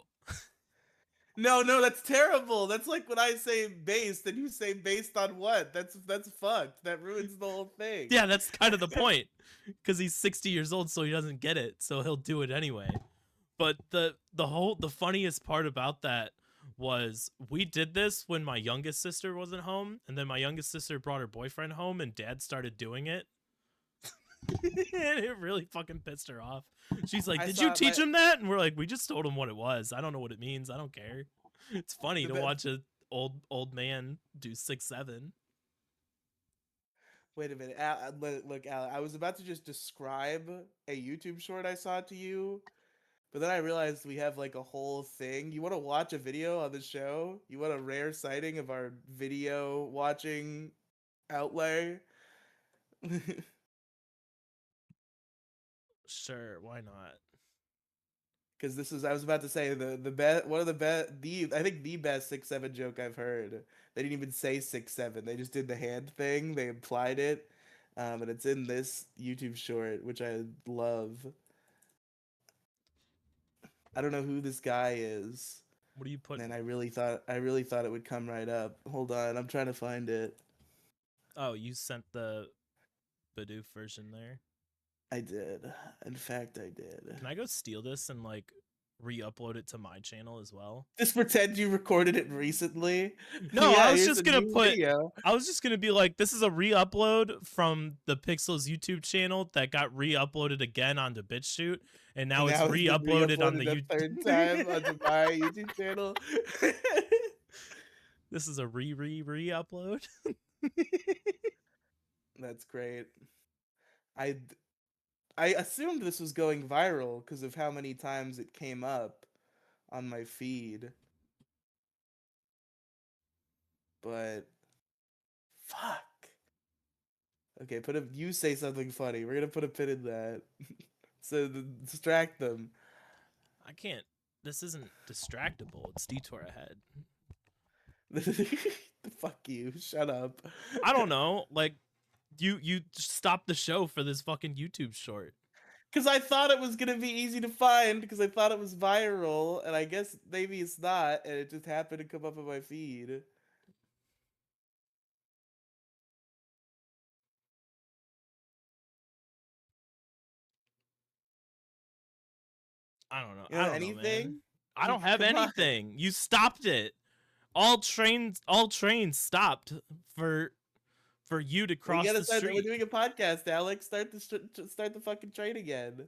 Speaker 1: No, no, that's terrible. That's like when I say based and you say based on what? That's fucked. That ruins the whole thing.
Speaker 2: yeah, that's kind of the point, because he's 60 years old, so he doesn't get it, so he'll do it anyway. But the funniest part about that was we did this when my youngest sister wasn't home, and then my youngest sister brought her boyfriend home, and Dad started doing it. And it really fucking pissed her off. She's like, "Did you teach him that?" And we're like, "We just told him what it was. I don't know what it means. I don't care. It's funny to watch a old man do 6'7".
Speaker 1: Wait a minute. Look, Al, I was about to just describe a YouTube short I saw to you, but then I realized we have like a whole thing. You want to watch a video on the show? You want a rare sighting of our video watching outlay?
Speaker 2: Sure, why not?
Speaker 1: Because this is, I was about to say the best, one of the best, I think the best 6'7" joke I've heard. They didn't even say 6'7". They just did the hand thing. They implied it, and it's in this YouTube short, which I love. I don't know who this guy is,
Speaker 2: What do you put?
Speaker 1: and I really thought it would come right up. Hold on, I'm trying to find it.
Speaker 2: Oh, you sent the Bidoof version there.
Speaker 1: I did. In fact, I did.
Speaker 2: Can I go steal this and like re-upload it to my channel as well?
Speaker 1: Just pretend you recorded it recently.
Speaker 2: No,
Speaker 1: Yeah,
Speaker 2: I was
Speaker 1: here's
Speaker 2: just
Speaker 1: a
Speaker 2: gonna
Speaker 1: new
Speaker 2: put.
Speaker 1: video.
Speaker 2: I was just gonna be like, this is a re-upload from the Pixels YouTube channel that got re-uploaded again onto BitChute, and now it's
Speaker 1: been
Speaker 2: re-uploaded on the
Speaker 1: a third time onto my YouTube channel.
Speaker 2: This is a re-upload.
Speaker 1: That's great. I assumed this was going viral because of how many times it came up on my feed. But fuck. Okay, you say something funny. We're gonna put a pin in that. So distract them.
Speaker 2: I can't. This isn't distractible. It's Detour ahead.
Speaker 1: Fuck you. Shut up.
Speaker 2: I don't know. Like, you stopped the show for this fucking YouTube short.
Speaker 1: Because I thought it was gonna be easy to find because I thought it was viral, and I guess maybe it's not, and it just happened to come up on my feed.
Speaker 2: I don't know.
Speaker 1: You
Speaker 2: I
Speaker 1: know
Speaker 2: don't know,
Speaker 1: anything?
Speaker 2: man. I don't have
Speaker 1: Come on.
Speaker 2: anything. You stopped it. All trains stopped for you to cross the street.
Speaker 1: We're doing a podcast, Alex. Start the fucking train again.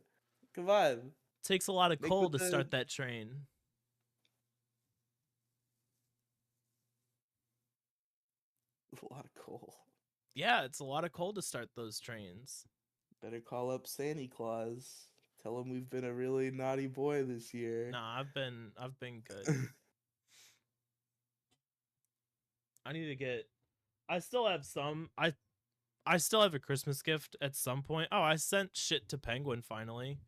Speaker 1: Come on.
Speaker 2: It takes a lot of
Speaker 1: Make
Speaker 2: coal
Speaker 1: with
Speaker 2: to start that train.
Speaker 1: A lot of coal.
Speaker 2: Yeah, it's a lot of coal to start those trains.
Speaker 1: Better call up Santa Claus. Tell him we've been a really naughty boy this year.
Speaker 2: Nah, I've been good. I need to get. I still have some. I still have a Christmas gift at some point. Oh, I sent shit to Penguin finally.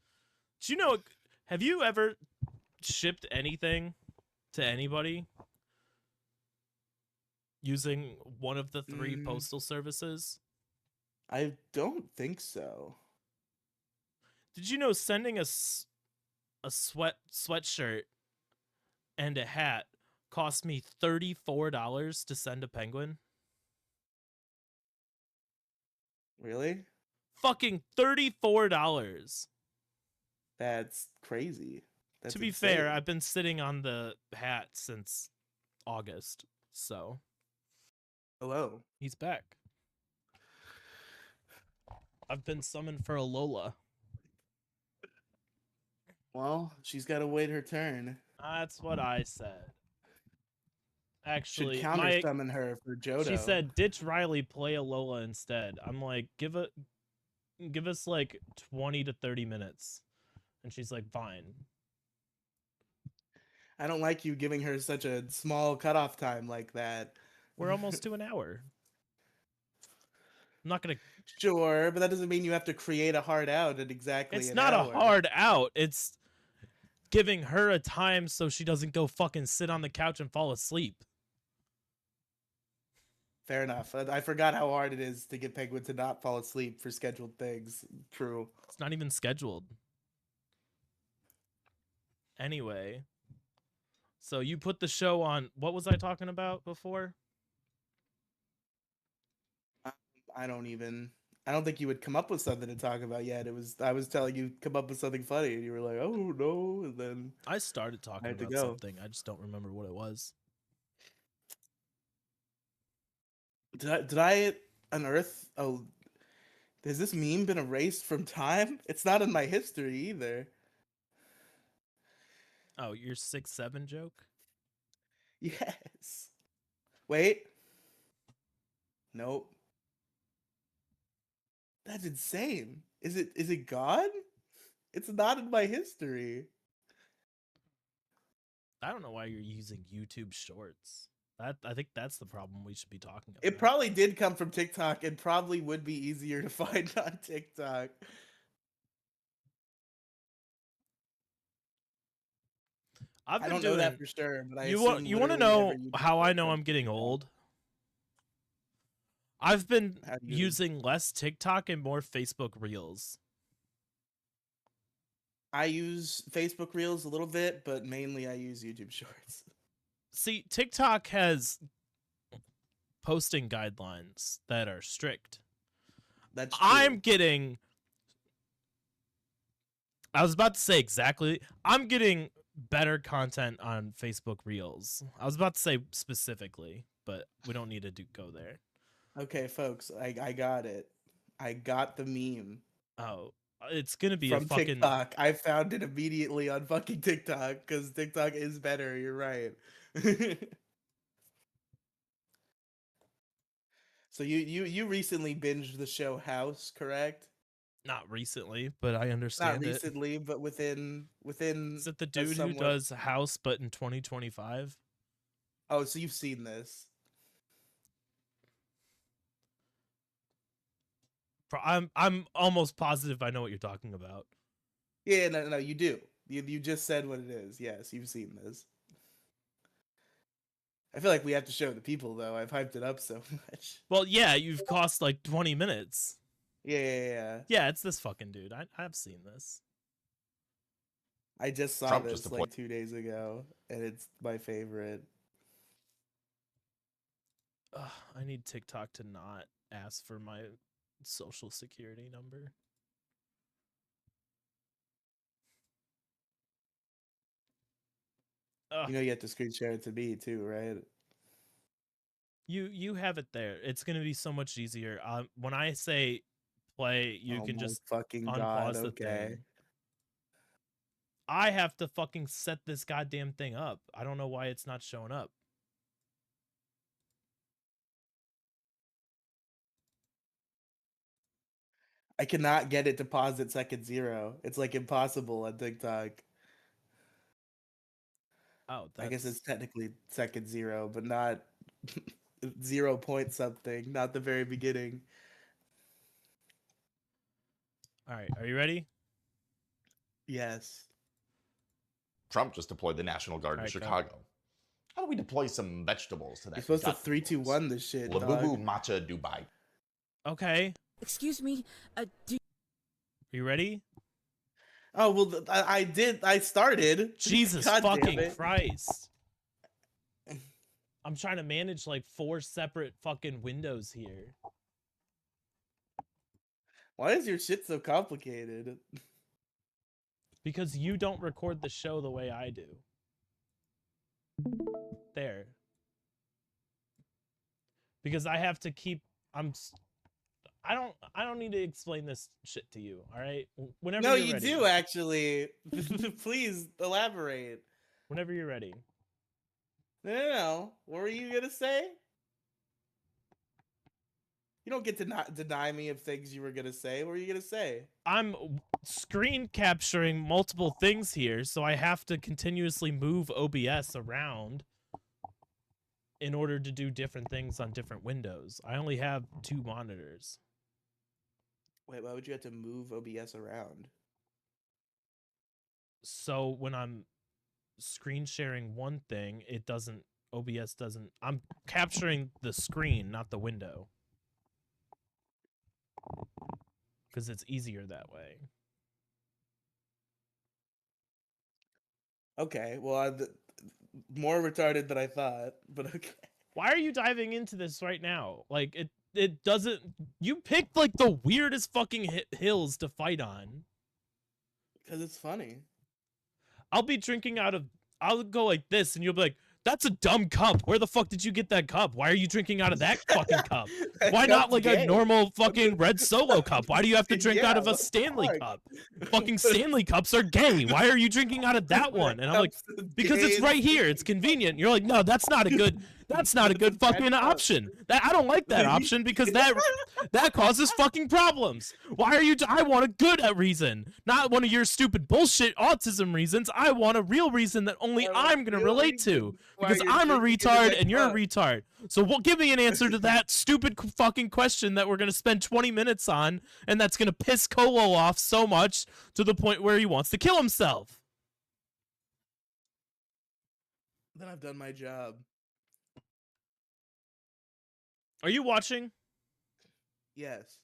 Speaker 2: Do you know? Have you ever shipped anything to anybody using one of the 3 postal services?
Speaker 1: I don't think so.
Speaker 2: Did you know sending a sweatshirt and a hat cost me $34 to send a Penguin?
Speaker 1: Really?
Speaker 2: Fucking $34.
Speaker 1: That's crazy. That's
Speaker 2: to be
Speaker 1: insane.
Speaker 2: fair, I've been sitting on the hat since August, so
Speaker 1: Hello.
Speaker 2: he's back. I've been summoned for a Lola.
Speaker 1: Well, she's got to wait her turn.
Speaker 2: That's what I said. Actually,
Speaker 1: Should counter summon her for Johto.
Speaker 2: She said, "Ditch Riley, play a Lola instead." I'm like, give us like 20 to 30 minutes, and she's like, "Fine."
Speaker 1: I don't like you giving her such a small cutoff time like that.
Speaker 2: We're almost to an hour. I'm not gonna.
Speaker 1: Sure, but that doesn't mean you have to create a hard out at exactly
Speaker 2: It's
Speaker 1: an
Speaker 2: not
Speaker 1: hour.
Speaker 2: a hard out. It's giving her a time so she doesn't go fucking sit on the couch and fall asleep.
Speaker 1: Fair enough. I forgot how hard it is to get Penguin to not fall asleep for scheduled things. True.
Speaker 2: It's not even scheduled. Anyway, so you put the show on. What was I talking about before?
Speaker 1: I don't even. I don't think you would come up with something to talk about yet. I was telling you come up with something funny, and you were like, "Oh no!" And then
Speaker 2: I started
Speaker 1: I
Speaker 2: talking
Speaker 1: had to
Speaker 2: about
Speaker 1: go.
Speaker 2: something. I just don't remember what it was.
Speaker 1: Did I unearth? Oh, has this meme been erased from time? It's not in my history either.
Speaker 2: Oh, your 6'7" joke?
Speaker 1: Yes. Wait. Nope. That's insane. Is it gone? It's not in my history.
Speaker 2: I don't know why you're using YouTube Shorts. I think that's the problem we should be talking
Speaker 1: It
Speaker 2: about.
Speaker 1: probably did come from TikTok and probably would be easier to find on TikTok.
Speaker 2: I've
Speaker 1: I
Speaker 2: been
Speaker 1: don't know that
Speaker 2: doing.
Speaker 1: for sure, but I
Speaker 2: You want
Speaker 1: assume
Speaker 2: you want to
Speaker 1: literally every
Speaker 2: know
Speaker 1: YouTube
Speaker 2: how I
Speaker 1: short
Speaker 2: know
Speaker 1: comes
Speaker 2: I'm
Speaker 1: from
Speaker 2: getting
Speaker 1: TikTok.
Speaker 2: old? I've been
Speaker 1: How do you?
Speaker 2: using less TikTok and more Facebook Reels.
Speaker 1: I use Facebook Reels a little bit, but mainly I use YouTube Shorts.
Speaker 2: See, TikTok has posting guidelines that are strict.
Speaker 1: That's
Speaker 2: I'm
Speaker 1: true.
Speaker 2: getting. I was about to say exactly. I'm getting better content on Facebook Reels. I was about to say specifically, but we don't need to go there.
Speaker 1: Okay, folks, I got it. I got the meme
Speaker 2: Oh, it's gonna be a
Speaker 1: from
Speaker 2: fucking.
Speaker 1: TikTok. I found it immediately on fucking TikTok because TikTok is better. You're right. So you recently binged the show House, correct?
Speaker 2: Not recently, but I
Speaker 1: Not
Speaker 2: understand it.
Speaker 1: recently, but
Speaker 2: Is
Speaker 1: within
Speaker 2: it the
Speaker 1: a
Speaker 2: dude who
Speaker 1: somewhat.
Speaker 2: does House but in 2025?
Speaker 1: Oh, so you've seen this?
Speaker 2: I'm almost positive I know what you're talking about.
Speaker 1: Yeah, no, you do. You just said what it is. Yes, you've seen this. I feel like we have to show the people though. I've hyped it up so much.
Speaker 2: Well, yeah, you've cost like 20 minutes.
Speaker 1: Yeah.
Speaker 2: Yeah, it's this fucking dude. I've seen this.
Speaker 1: I just saw
Speaker 4: Trump just
Speaker 1: this
Speaker 4: deployed.
Speaker 1: like 2 days ago, and it's my favorite.
Speaker 2: Ugh, I need TikTok to not ask for my social security number. Ugh,
Speaker 1: You know, you have to screen share it to me too, right?
Speaker 2: you have it there. It's gonna be so much easier. When I say play, you
Speaker 1: Oh
Speaker 2: can
Speaker 1: my
Speaker 2: just
Speaker 1: fucking god.
Speaker 2: unpause the
Speaker 1: Okay.
Speaker 2: thing. I have to fucking set this goddamn thing up. I don't know why it's not showing up.
Speaker 1: I cannot get it to pause at second zero. It's like impossible on TikTok.
Speaker 2: Oh,
Speaker 1: I guess it's
Speaker 2: that's
Speaker 1: technically second zero, but not 0 point something, not the very beginning.
Speaker 2: all right. Are you ready?
Speaker 1: Yes.
Speaker 4: Trump just deployed the National Guard in
Speaker 2: Alright, go.
Speaker 4: Chicago. How do we deploy some vegetables to that?
Speaker 1: You're supposed to
Speaker 4: gut
Speaker 1: 3, 2,
Speaker 4: noodles?
Speaker 1: 1 this shit,
Speaker 4: Labubu
Speaker 1: dog.
Speaker 4: matcha Dubai.
Speaker 2: Okay.
Speaker 5: Excuse me, do
Speaker 2: Are you ready?
Speaker 1: Oh well, I did. I started.
Speaker 2: Jesus
Speaker 1: God damn
Speaker 2: fucking
Speaker 1: it.
Speaker 2: Christ. I'm trying to manage like 4 separate fucking windows here.
Speaker 1: Why is your shit so complicated?
Speaker 2: Because you don't record the show the way I do. There. Because I have to keep I don't need to explain this shit to you, all right? Whenever
Speaker 1: No,
Speaker 2: you're
Speaker 1: you
Speaker 2: ready.
Speaker 1: do actually. Please elaborate.
Speaker 2: Whenever you're ready.
Speaker 1: No. What were you gonna say? You don't get to not deny me of things you were gonna say. What were you gonna say?
Speaker 2: I'm screen capturing multiple things here, so I have to continuously move OBS around in order to do different things on different windows. I only have 2 monitors.
Speaker 1: Wait, why would you have to move OBS around?
Speaker 2: So when I'm screen sharing one thing, it doesn't OBS doesn't. I'm capturing the screen, not the window, because it's easier that way.
Speaker 1: Okay, well, more retarded than I thought, but okay.
Speaker 2: Why are you diving into this right now? Like it doesn't. You picked like the weirdest fucking hills to fight on.
Speaker 1: Because it's funny.
Speaker 2: I'll be drinking out of. I'll go like this, and you'll be like, "That's a dumb cup. Where the fuck did you get that cup? Why are you drinking out of that fucking cup?
Speaker 1: That
Speaker 2: Why not
Speaker 1: cup's
Speaker 2: like
Speaker 1: gay.
Speaker 2: a normal fucking red Solo cup? Why do you have to drink
Speaker 1: Yeah,
Speaker 2: out of a
Speaker 1: what the
Speaker 2: Stanley
Speaker 1: fuck?
Speaker 2: cup? Fucking Stanley cups are gay. Why are you drinking out of that one?" And I'm like,
Speaker 1: Cup's as
Speaker 2: "Because
Speaker 1: gay
Speaker 2: it's
Speaker 1: as
Speaker 2: right here. It's
Speaker 1: Stanley
Speaker 2: convenient." And you're like, "No, that's not a good. That's not a good
Speaker 1: That's
Speaker 2: fucking
Speaker 1: up.
Speaker 2: option. That I don't like that option because that causes fucking problems. Why are you? I want a good reason, not one of your stupid bullshit autism reasons. I want a real reason that only
Speaker 1: I want
Speaker 2: I'm gonna
Speaker 1: real
Speaker 2: relate to
Speaker 1: reasons why
Speaker 2: because
Speaker 1: you're
Speaker 2: I'm a
Speaker 1: drinking it in
Speaker 2: retard
Speaker 1: that
Speaker 2: and you're a
Speaker 1: cup.
Speaker 2: retard. So give me an answer to that stupid fucking question that we're gonna spend 20 minutes on, and that's gonna piss Kolo off so much to the point where he wants to kill himself.
Speaker 1: Then I've done my job.
Speaker 2: Are you watching?
Speaker 1: Yes.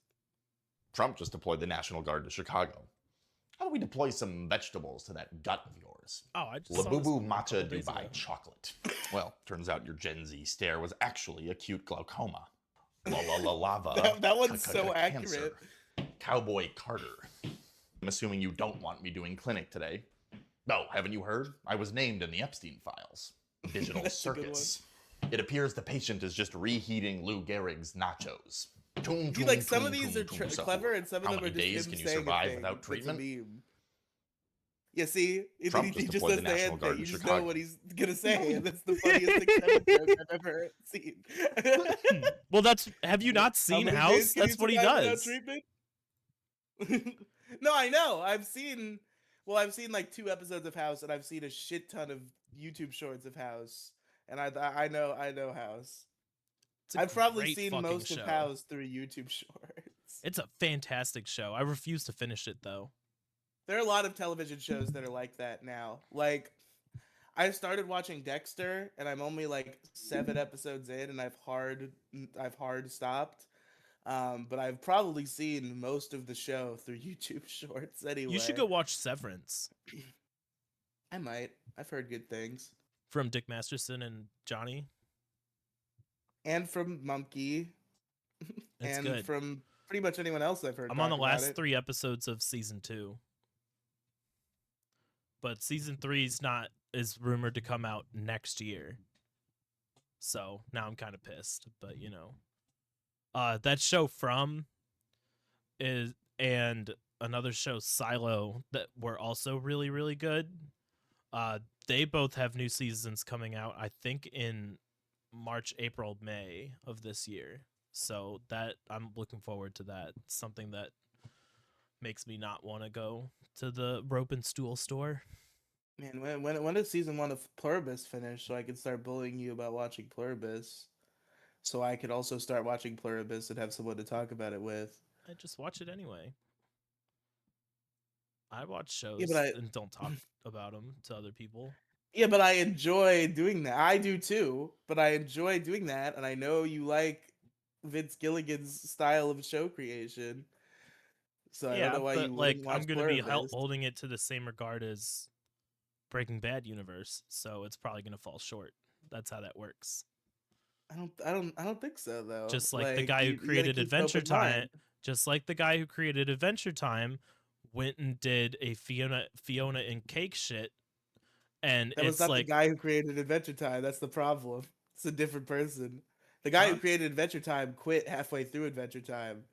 Speaker 4: Trump just deployed the National Guard to Chicago. How do we deploy some vegetables to that gut of yours?
Speaker 2: Oh, I just saw this
Speaker 4: Labubu
Speaker 2: a couple
Speaker 4: Matcha
Speaker 2: days
Speaker 4: Dubai
Speaker 2: ago.
Speaker 4: chocolate. Well, turns out your Gen Z stare was actually acute glaucoma. La la la lava.
Speaker 1: That one's so
Speaker 4: cancer.
Speaker 1: accurate.
Speaker 4: Cowboy Carter. I'm assuming you don't want me doing clinic today. No, haven't you heard? I was named in the Epstein files. Digital
Speaker 1: That's a good
Speaker 4: circus. It appears the patient is just reheating Lou Gehrig's nachos. Toom,
Speaker 1: See,
Speaker 4: toom,
Speaker 1: like some
Speaker 4: toom,
Speaker 1: of these
Speaker 4: toom,
Speaker 1: are
Speaker 4: toom, sahur.
Speaker 1: clever, and some of
Speaker 4: How
Speaker 1: them are
Speaker 4: many
Speaker 1: just
Speaker 4: days
Speaker 1: him
Speaker 4: can you
Speaker 1: saying a
Speaker 4: survive
Speaker 1: thing
Speaker 4: without
Speaker 1: that's a
Speaker 4: treatment?
Speaker 1: meme. Yeah, see,
Speaker 4: Trump
Speaker 1: he
Speaker 4: just
Speaker 1: just
Speaker 4: deployed
Speaker 1: does
Speaker 4: the
Speaker 1: the
Speaker 4: National
Speaker 1: hand
Speaker 4: Guard
Speaker 1: thing.
Speaker 4: in
Speaker 1: You just
Speaker 4: Chicago.
Speaker 1: know what he's gonna say, and that's the funniest extended joke I've ever seen.
Speaker 2: Well, have you not
Speaker 1: How
Speaker 2: seen
Speaker 1: many
Speaker 2: House?
Speaker 1: days can
Speaker 2: That's
Speaker 1: you
Speaker 2: what he
Speaker 1: survive without
Speaker 2: does.
Speaker 1: treatment? No, I know. I've seen like 2 episodes of House, and I've seen a shit ton of YouTube shorts of House, and I know House.
Speaker 2: It's a
Speaker 1: I've probably
Speaker 2: great
Speaker 1: seen
Speaker 2: fucking
Speaker 1: most
Speaker 2: show.
Speaker 1: of House through YouTube shorts.
Speaker 2: It's a fantastic show. I refuse to finish it though.
Speaker 1: There are a lot of television shows that are like that now. Like, I started watching Dexter, and I'm only like 7 episodes in, and I've hard stopped. But I've probably seen most of the show through YouTube shorts anyway.
Speaker 2: You should go watch Severance
Speaker 1: I might. I've heard good things.
Speaker 2: from Dick Masterson and Johnny.
Speaker 1: And from Monkey.
Speaker 2: It's
Speaker 1: and
Speaker 2: good.
Speaker 1: from pretty much anyone else I've heard.
Speaker 2: I'm on the
Speaker 1: talk about
Speaker 2: last
Speaker 1: it.
Speaker 2: 3 episodes of season 2. But season 3 is rumored to come out next year. So now I'm kind of pissed, but you know. That show From is and another show Silo that were also really, really good. They both have new seasons coming out, I think in March, April, May of this year. So that I'm looking forward to that. It's something that makes me not want to go to the rope and stool store.
Speaker 1: Man, when does season 1 of Pluribus finish so I can start bullying you about watching Pluribus? So I could also start watching Pluribus and have someone to talk about it with.
Speaker 2: I just watch it anyway. I watch shows
Speaker 1: Yeah, but
Speaker 2: and don't talk about them to other people.
Speaker 1: Yeah, but I enjoy doing that. I do too, but I enjoy doing that, and I know you like Vince Gilligan's style of show creation. So I don't know why
Speaker 2: but
Speaker 1: you
Speaker 2: like
Speaker 1: wouldn't watch
Speaker 2: I'm gonna be
Speaker 1: Pluribus.
Speaker 2: holding it to the same regard as Breaking Bad universe, so it's probably gonna fall short. That's how that works.
Speaker 1: I don't think so though.
Speaker 2: Just like the guy who
Speaker 1: you gotta
Speaker 2: created
Speaker 1: keep an
Speaker 2: Adventure
Speaker 1: open
Speaker 2: Time,
Speaker 1: mind.
Speaker 2: just like the guy who created Adventure Time, went and did a Fiona and Cake shit, and
Speaker 1: That was
Speaker 2: it's
Speaker 1: not
Speaker 2: like
Speaker 1: the guy who created Adventure Time. That's the problem. It's a different person. The guy who
Speaker 2: Huh?
Speaker 1: created Adventure Time quit halfway through Adventure Time.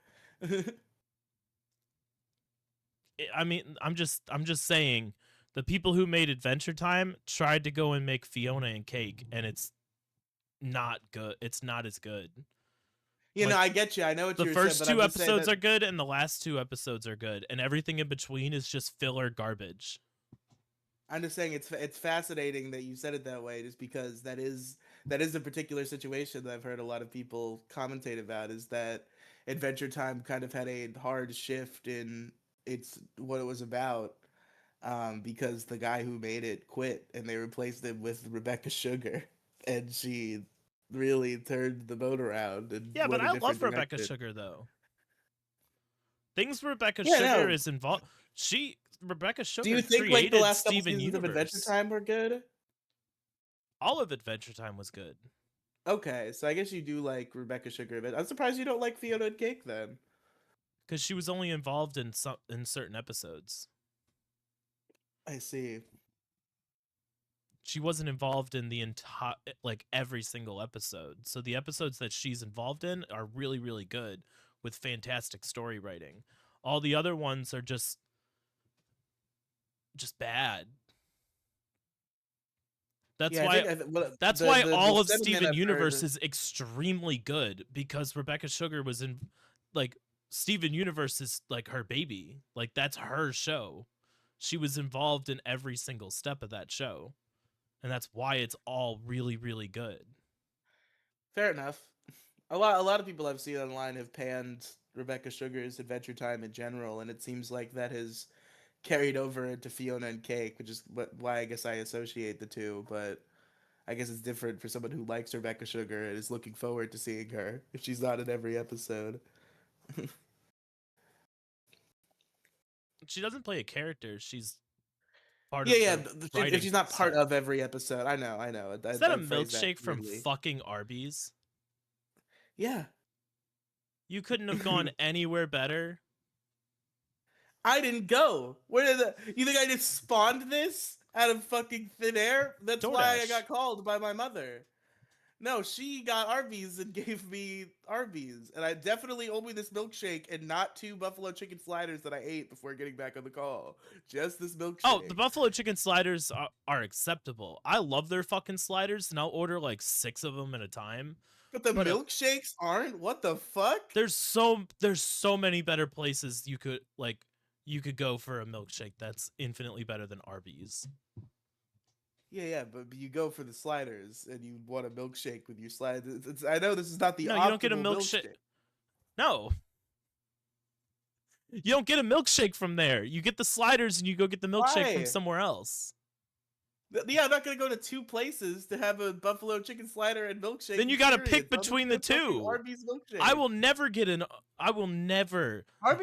Speaker 2: I mean, I'm just saying, the people who made Adventure Time tried to go and make Fiona and Cake, and it's not good. It's not as good.
Speaker 1: You
Speaker 2: Like,
Speaker 1: know, I get you. I know what
Speaker 2: The
Speaker 1: you're
Speaker 2: first
Speaker 1: saying, but
Speaker 2: 2
Speaker 1: I'm just saying
Speaker 2: episodes
Speaker 1: that
Speaker 2: are good, and the last 2 episodes are good, and everything in between is just filler garbage.
Speaker 1: I'm just saying it's fascinating that you said it that way, just because that is a particular situation that I've heard a lot of people commentate about, is that Adventure Time kind of had a hard shift in what it was about, because the guy who made it quit and they replaced him with Rebecca Sugar. and she really turned the boat around and
Speaker 2: Yeah, but
Speaker 1: went a
Speaker 2: I
Speaker 1: different
Speaker 2: love Rebecca
Speaker 1: direction.
Speaker 2: Sugar though. Things Rebecca
Speaker 1: Yeah,
Speaker 2: Sugar
Speaker 1: no.
Speaker 2: is involved. Rebecca
Speaker 1: Do you
Speaker 2: Sugar
Speaker 1: think like the
Speaker 2: created
Speaker 1: last couple
Speaker 2: Steven
Speaker 1: seasons of Adventure
Speaker 2: Universe.
Speaker 1: Time were good?
Speaker 2: All of Adventure Time was good.
Speaker 1: Okay, so I guess you do like Rebecca Sugar a bit. I'm surprised you don't like Fiona and Cake then.
Speaker 2: Because she was only involved in certain episodes.
Speaker 1: I see.
Speaker 2: She wasn't involved in the entire every single episode. So the episodes that she's involved in are really, really good with fantastic story writing. All the other ones are just bad. That's
Speaker 1: Yeah,
Speaker 2: why that's why
Speaker 1: the
Speaker 2: all of
Speaker 1: sentiment
Speaker 2: Steven
Speaker 1: I've
Speaker 2: Universe
Speaker 1: heard.
Speaker 2: is extremely good, because Rebecca Sugar was in Steven Universe is like her baby. Like, that's her show. She was involved in every single step of that show. And that's why it's all really, really good.
Speaker 1: Fair enough. A lot of people I've seen online have panned Rebecca Sugar's Adventure Time in general, and it seems like that has carried over into Fiona and Cake, which is why I guess I associate the two. But I guess it's different for someone who likes Rebecca Sugar and is looking forward to seeing her if she's not in every episode.
Speaker 2: She doesn't play a character. She's part
Speaker 1: Yeah,
Speaker 2: of
Speaker 1: yeah.
Speaker 2: the
Speaker 1: If
Speaker 2: writing
Speaker 1: she's not part
Speaker 2: set.
Speaker 1: of every episode, I know, I know.
Speaker 2: Is that a
Speaker 1: I phrased that
Speaker 2: milkshake from
Speaker 1: weirdly.
Speaker 2: fucking Arby's?
Speaker 1: Yeah,
Speaker 2: You couldn't have gone anywhere better.
Speaker 1: I didn't go. Where did you think I just spawned this out of fucking thin air? That's why I
Speaker 2: DoorDash.
Speaker 1: got called by my mother. No, she got Arby's and gave me Arby's, and I definitely owe me this milkshake and not 2 buffalo chicken sliders that I ate before getting back on the call. Just this milkshake.
Speaker 2: Oh, the buffalo chicken sliders are acceptable. I love their fucking sliders, and I'll order like 6 of them at a time.
Speaker 1: But the
Speaker 2: But
Speaker 1: milkshakes aren't. What the fuck?
Speaker 2: there's so many better places you could go for a milkshake that's infinitely better than Arby's.
Speaker 1: Yeah, but you go for the sliders and you want a milkshake with your sliders. I know this is not the
Speaker 2: No,
Speaker 1: optimal
Speaker 2: you don't get a milkshake. No. You don't get a milkshake from there. You get the sliders and you go get the milkshake from
Speaker 1: Why?
Speaker 2: somewhere else.
Speaker 1: Yeah, I'm not gonna go to 2 places to have a buffalo chicken slider and milkshake.
Speaker 2: Then you gotta pick
Speaker 1: experience. I'll just
Speaker 2: between the
Speaker 1: get fucking
Speaker 2: two.
Speaker 1: Arby's milkshake.
Speaker 2: I will never
Speaker 1: Arby's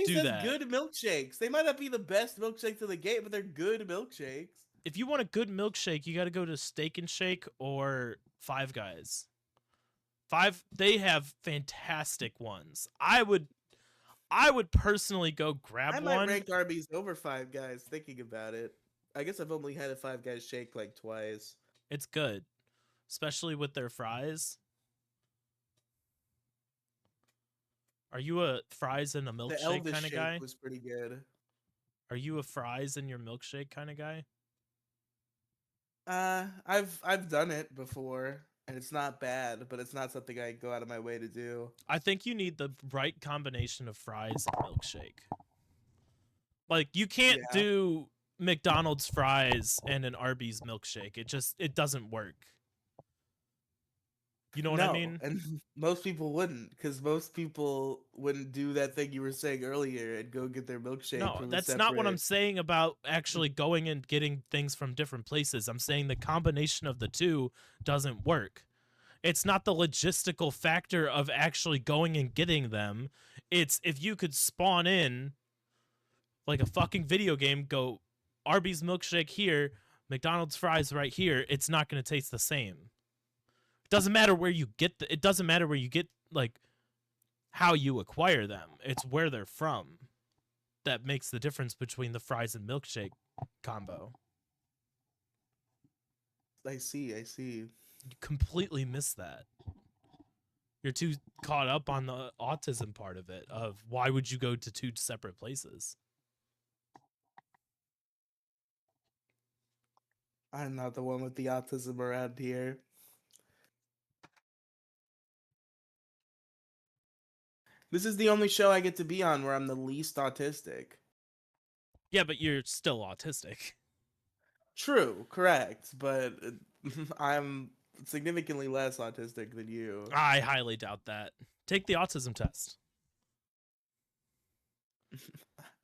Speaker 2: do
Speaker 1: has
Speaker 2: that.
Speaker 1: good milkshakes. They might not be the best milkshakes in the game, but they're good milkshakes.
Speaker 2: If you want a good milkshake, you got to go to Steak and Shake or Five Guys. They have fantastic ones. I would personally go grab
Speaker 1: I might
Speaker 2: one.
Speaker 1: rank Arby's over Five Guys. Thinking about it, I guess I've only had a Five Guys shake like twice.
Speaker 2: It's good, especially with their fries. Are you a fries and a
Speaker 1: The
Speaker 2: milkshake
Speaker 1: Elvis
Speaker 2: kind of
Speaker 1: shake
Speaker 2: guy?
Speaker 1: was pretty good.
Speaker 2: Are you a fries in your milkshake kind of guy?
Speaker 1: I've done it before, and it's not bad, but it's not something I go out of my way to do.
Speaker 2: I think you need the right combination of fries and milkshake. Like, you can't
Speaker 1: Yeah.
Speaker 2: do McDonald's fries and an Arby's milkshake. It doesn't work. You know what I mean?
Speaker 1: And most people wouldn't, because most people wouldn't do that thing you were saying earlier and go get their milkshake.
Speaker 2: No,
Speaker 1: from a
Speaker 2: that's not what I'm
Speaker 1: separate-
Speaker 2: saying about actually going and getting things from different places. I'm saying the combination of the two doesn't work. It's not the logistical factor of actually going and getting them. It's if you could spawn in like a fucking video game, go Arby's milkshake here, McDonald's fries right here, it's not going to taste the same. It doesn't matter where you get it doesn't matter where you get like how you acquire them. It's where they're from that makes the difference between the fries and milkshake combo.
Speaker 1: I see.
Speaker 2: You completely miss that. You're too caught up on the autism part of it, of why would you go to 2 separate places?
Speaker 1: I'm not the one with the autism around here. This is the only show I get to be on where I'm the least autistic.
Speaker 2: Yeah, but you're still autistic.
Speaker 1: True, correct, but I'm significantly less autistic than you.
Speaker 2: I highly doubt that. Take the autism test.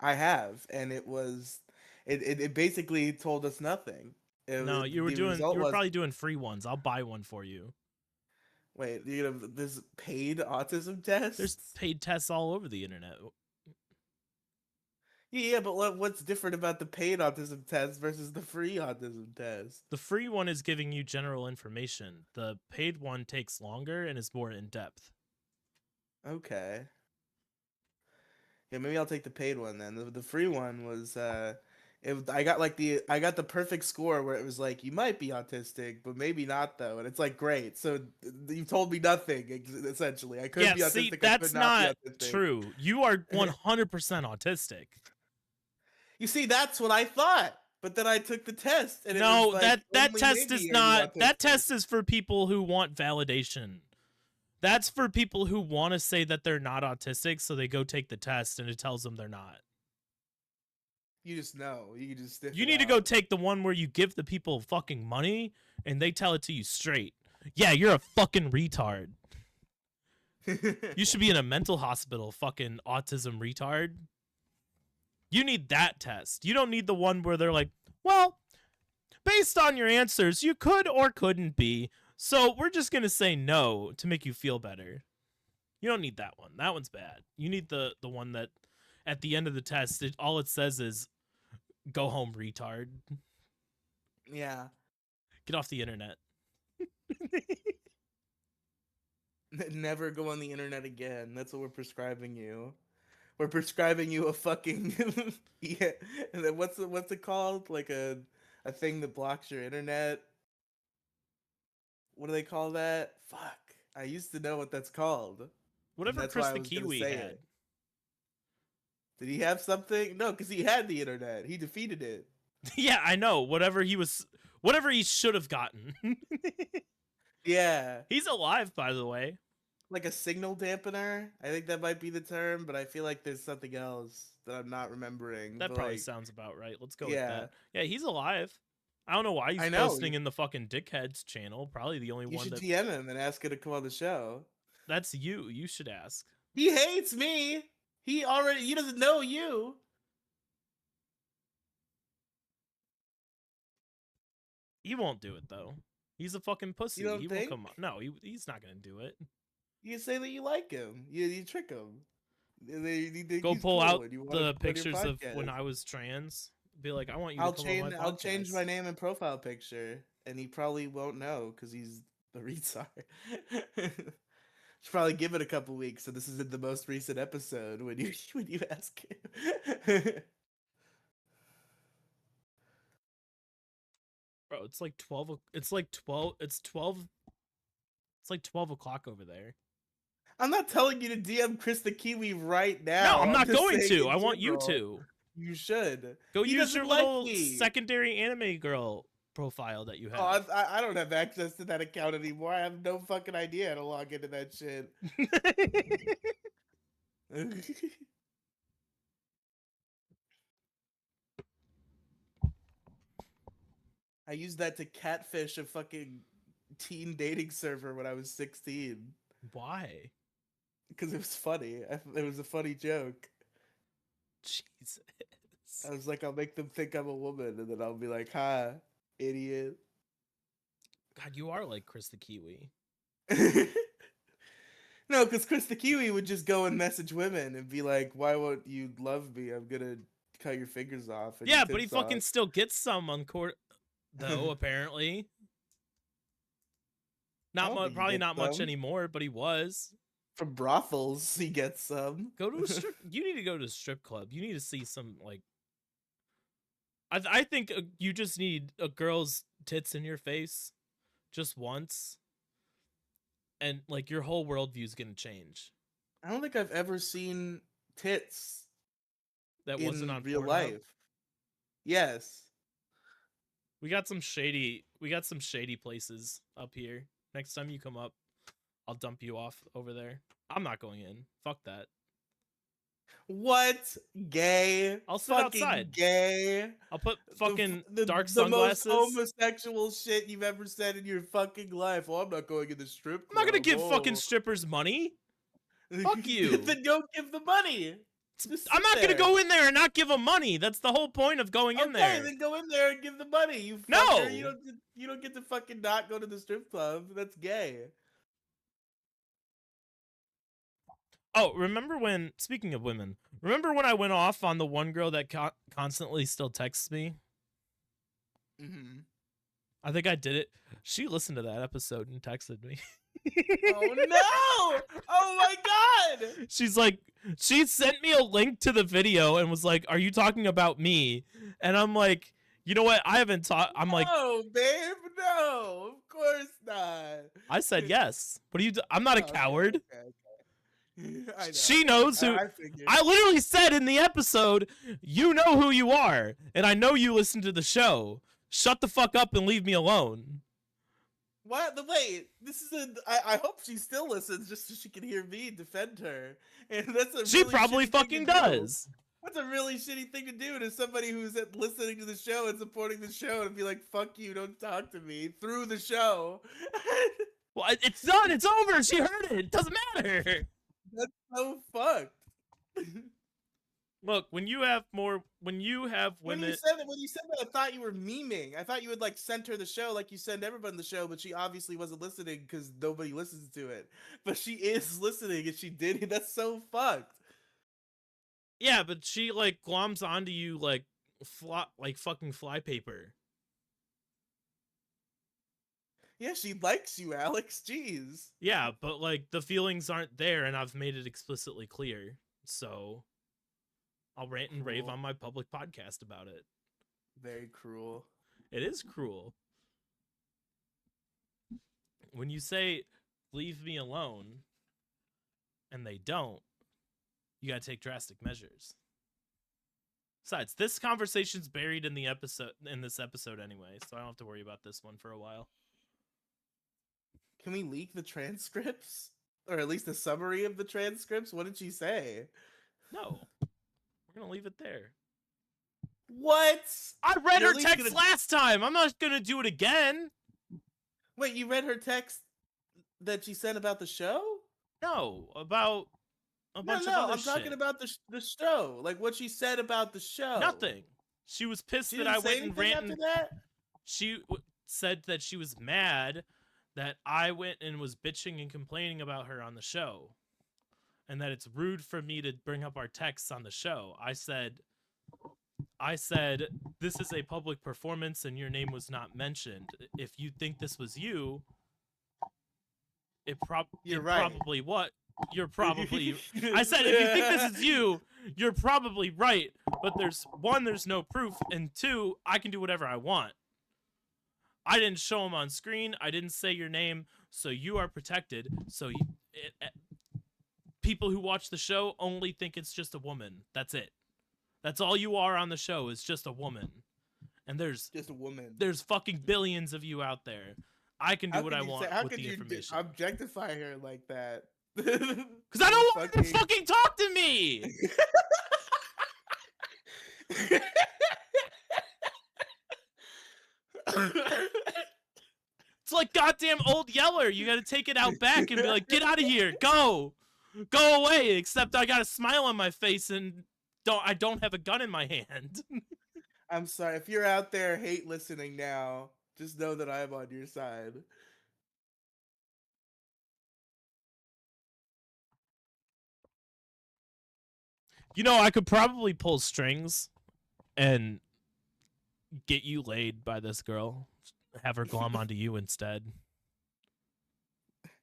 Speaker 1: I have, and it basically told us nothing.
Speaker 2: No, you were
Speaker 1: the result was
Speaker 2: probably doing free ones. I'll buy one for you.
Speaker 1: wait, this paid autism test?
Speaker 2: There's paid tests all over the internet.
Speaker 1: Yeah, but what's different about the paid autism test versus the free autism test?
Speaker 2: The free one is giving you general information. The paid one takes longer and is more in depth.
Speaker 1: Okay. Yeah, maybe I'll take the paid one then. The free one was I got the perfect score where it was like you might be autistic, but maybe not though, and it's like great. So you told me nothing essentially. I could be autistic.
Speaker 2: See,
Speaker 1: I
Speaker 2: that's
Speaker 1: could not
Speaker 2: not
Speaker 1: be autistic.
Speaker 2: true. You are 100% autistic.
Speaker 1: You see, that's what I thought. But then I took the test, and
Speaker 2: No,
Speaker 1: it was like,
Speaker 2: that
Speaker 1: only
Speaker 2: test
Speaker 1: maybe
Speaker 2: is
Speaker 1: are you
Speaker 2: not. That
Speaker 1: autistic.
Speaker 2: test is for people who want validation. That's for people who want to say that they're not autistic, so they go take the test, and it tells them they're not.
Speaker 1: You just know. You can just sniff
Speaker 2: You
Speaker 1: it
Speaker 2: need to go
Speaker 1: out.
Speaker 2: take the one where you give the people fucking money, and they tell it to you straight. Yeah, you're a fucking retard. You should be in a mental hospital, fucking autism retard. You need that test. You don't need the one where they're like, well, based on your answers, you could or couldn't be. So we're just going to say no to make you feel better. You don't need that one. That one's bad. You need the one that at the end of the test, all it says is go home, retard.
Speaker 1: Yeah.
Speaker 2: Get off the internet.
Speaker 1: Never go on the internet again. That's what we're prescribing you. We're prescribing you a fucking yeah. And then what's it called? Like a thing that blocks your internet. What do they call that? Fuck. I used to know what that's called.
Speaker 2: Whatever
Speaker 1: That's
Speaker 2: Chris
Speaker 1: why I
Speaker 2: the
Speaker 1: was gonna
Speaker 2: Kiwi
Speaker 1: say
Speaker 2: had.
Speaker 1: it. Did he have something? No, because he had the internet. He defeated it.
Speaker 2: Yeah, I know. Whatever he should have gotten.
Speaker 1: Yeah.
Speaker 2: He's alive, by the way.
Speaker 1: Like a signal dampener. I think that might be the term, but I feel like there's something else that I'm not remembering.
Speaker 2: That
Speaker 1: but
Speaker 2: probably
Speaker 1: like,
Speaker 2: sounds about right. Let's go
Speaker 1: yeah.
Speaker 2: with that. Yeah, he's alive. I don't know why he's
Speaker 1: I know.
Speaker 2: posting in the fucking Dickheads channel. Probably the only
Speaker 1: You
Speaker 2: one
Speaker 1: should
Speaker 2: that.
Speaker 1: DM him and ask him to come on the show.
Speaker 2: That's you. You should ask.
Speaker 1: He hates me. He doesn't know you.
Speaker 2: He won't do it though. He's a fucking pussy.
Speaker 1: You don't
Speaker 2: He
Speaker 1: think?
Speaker 2: will come on. No, he's not gonna do it.
Speaker 1: You say that you like him. You trick him. You think
Speaker 2: Go
Speaker 1: he's
Speaker 2: pull
Speaker 1: cool
Speaker 2: out
Speaker 1: and you want
Speaker 2: the
Speaker 1: him on your
Speaker 2: pictures of when
Speaker 1: podcast.
Speaker 2: I was trans. Be like, I want you
Speaker 1: I'll
Speaker 2: to come on my podcast.
Speaker 1: I'll change my name and profile picture, and he probably won't know because he's a retard. Should probably give it a couple weeks. So this is in the most recent episode when you ask him.
Speaker 2: Bro, it's like 12. It's like 12. It's 12. It's like 12 o'clock over there.
Speaker 1: I'm not telling you to DM Chris the Kiwi right now.
Speaker 2: No, I'm not
Speaker 1: just
Speaker 2: going
Speaker 1: saying
Speaker 2: to.
Speaker 1: in
Speaker 2: I want you
Speaker 1: general.
Speaker 2: to.
Speaker 1: You should.
Speaker 2: Go
Speaker 1: He
Speaker 2: use your
Speaker 1: doesn't like
Speaker 2: little
Speaker 1: me.
Speaker 2: secondary anime girl profile that you have.
Speaker 1: Oh, I don't have access to that account anymore. I have no fucking idea how to log into that shit. I used that to catfish a fucking teen dating server when I was 16
Speaker 2: Why?
Speaker 1: because it was funny. It was a funny joke.
Speaker 2: Jesus.
Speaker 1: I was like, I'll make them think I'm a woman, and then I'll be like, "Ha, idiot."
Speaker 2: God, you are like Chris the Kiwi.
Speaker 1: No, because Chris the Kiwi would just go and message women and be like, "Why won't you love me? I'm gonna cut your fingers off." And
Speaker 2: Yeah,
Speaker 1: your
Speaker 2: but he
Speaker 1: tits
Speaker 2: fucking
Speaker 1: off."
Speaker 2: still gets some on court, though. Apparently,
Speaker 1: I don't think he
Speaker 2: probably
Speaker 1: gets
Speaker 2: not much
Speaker 1: some.
Speaker 2: anymore, but he was.
Speaker 1: From brothels. He gets some.
Speaker 2: Go to a strip. You need to go to a strip club. You need to see some like. I think you just need a girl's tits in your face, just once, and like your whole worldview is gonna change.
Speaker 1: I don't think I've ever seen tits
Speaker 2: That
Speaker 1: in
Speaker 2: wasn't on
Speaker 1: real
Speaker 2: Pornhub.
Speaker 1: life. Yes.
Speaker 2: We got some shady places up here. Next time you come up, I'll dump you off over there. I'm not going in. Fuck that.
Speaker 1: What? Gay?
Speaker 2: I'll sit
Speaker 1: Fucking
Speaker 2: outside.
Speaker 1: Gay?
Speaker 2: I'll put fucking
Speaker 1: the
Speaker 2: dark
Speaker 1: most
Speaker 2: sunglasses.
Speaker 1: homosexual shit you've ever said in your fucking life. Oh, I'm not going in the strip
Speaker 2: I'm not gonna
Speaker 1: club.
Speaker 2: give fucking
Speaker 1: Oh.
Speaker 2: strippers money. Fuck you.
Speaker 1: Then don't give the money. Just
Speaker 2: I'm
Speaker 1: sit
Speaker 2: not gonna
Speaker 1: there.
Speaker 2: go in there and not give them money. That's the whole point of going in there.
Speaker 1: Okay, then go in there and give the money. You fucker.
Speaker 2: No!
Speaker 1: You don't get to fucking not go to the strip club. That's gay.
Speaker 2: Oh, remember when, speaking of women, remember when I went off on the one girl that constantly still texts me?
Speaker 1: Mm-hmm.
Speaker 2: I think I did it. She listened to that episode and texted me.
Speaker 1: Oh no! Oh my god!
Speaker 2: She's like, she sent me a link to the video and was like, "Are you talking about me?" And I'm like, you know what? I haven't talked. I'm like,
Speaker 1: no, babe, no, of course not.
Speaker 2: I said yes. What do you? I'm not a
Speaker 1: Okay,
Speaker 2: coward.
Speaker 1: okay. I know.
Speaker 2: She knows who.
Speaker 1: I figured.
Speaker 2: I literally said in the episode, "You know who you are, and I know you listen to the show. Shut the fuck up and leave me alone."
Speaker 1: What? Wait, this is a. I hope she still listens just so she can hear me defend her. And that's a.
Speaker 2: She
Speaker 1: really
Speaker 2: probably
Speaker 1: shitty thing
Speaker 2: fucking
Speaker 1: to do.
Speaker 2: does.
Speaker 1: That's a really shitty thing to do to somebody who's listening to the show and supporting the show and be like, "Fuck you, don't talk to me" through the show.
Speaker 2: Well, it's done. It's over. She heard it. It doesn't matter.
Speaker 1: That's so fucked.
Speaker 2: Look, when you have women.
Speaker 1: When you said that, I thought you were memeing. I thought you would like send her the show like you send everyone the show, but she obviously wasn't listening because nobody listens to it. But she is listening, and she did. That's so fucked.
Speaker 2: Yeah, but she like gloms onto you like fucking flypaper.
Speaker 1: Yeah, she likes you, Alex. Jeez.
Speaker 2: Yeah, but like the feelings aren't there, and I've made it explicitly clear. So I'll rant and rave
Speaker 1: Cruel.
Speaker 2: on my public podcast about it.
Speaker 1: Very cruel.
Speaker 2: It is cruel. When you say, "Leave me alone," and they don't, you gotta take drastic measures. Besides, this conversation's buried in this episode anyway, so I don't have to worry about this one for a while.
Speaker 1: Can we leak the transcripts? Or at least a summary of the transcripts? What did she say?
Speaker 2: No. We're gonna leave it there.
Speaker 1: What?
Speaker 2: I read
Speaker 1: You're
Speaker 2: her
Speaker 1: at least
Speaker 2: text
Speaker 1: gonna-
Speaker 2: last time. I'm not gonna do it again.
Speaker 1: Wait, you read her text that she sent about the show?
Speaker 2: No, about a bunch
Speaker 1: no,
Speaker 2: of other
Speaker 1: I'm talking
Speaker 2: shit.
Speaker 1: about the show. Like what she said about the show.
Speaker 2: Nothing. She was pissed
Speaker 1: She
Speaker 2: that
Speaker 1: didn't
Speaker 2: I
Speaker 1: say
Speaker 2: went and
Speaker 1: anything
Speaker 2: ranted.
Speaker 1: after that?
Speaker 2: She said that she was mad that I went and was bitching and complaining about her on the show, and that it's rude for me to bring up our texts on the show. I said, this is a public performance and your name was not mentioned. If you think this was you,
Speaker 1: You're right.
Speaker 2: probably what? You're probably... I said, if you think this is you, you're probably right, but there's no proof, and two, I can do whatever I want. I didn't show him on screen. I didn't say your name, so you are protected. So people who watch the show only think it's just a woman. That's it. That's all you are on the show is just a woman. And there's
Speaker 1: just a woman.
Speaker 2: There's fucking billions of you out there. I can do
Speaker 1: How
Speaker 2: what
Speaker 1: could
Speaker 2: I
Speaker 1: you
Speaker 2: want
Speaker 1: say- how
Speaker 2: with
Speaker 1: could
Speaker 2: the
Speaker 1: you
Speaker 2: information.
Speaker 1: objectify her like that?
Speaker 2: Because I don't want her to fucking talk to me. It's like goddamn Old Yeller. You gotta take it out back and be like, get out of here, go away. Except I got a smile on my face and I don't have a gun in my hand.
Speaker 1: I'm sorry if you're out there hate listening now. Just know that I'm on your side.
Speaker 2: You know, I could probably pull strings and get you laid by this girl. Have her glom onto you instead.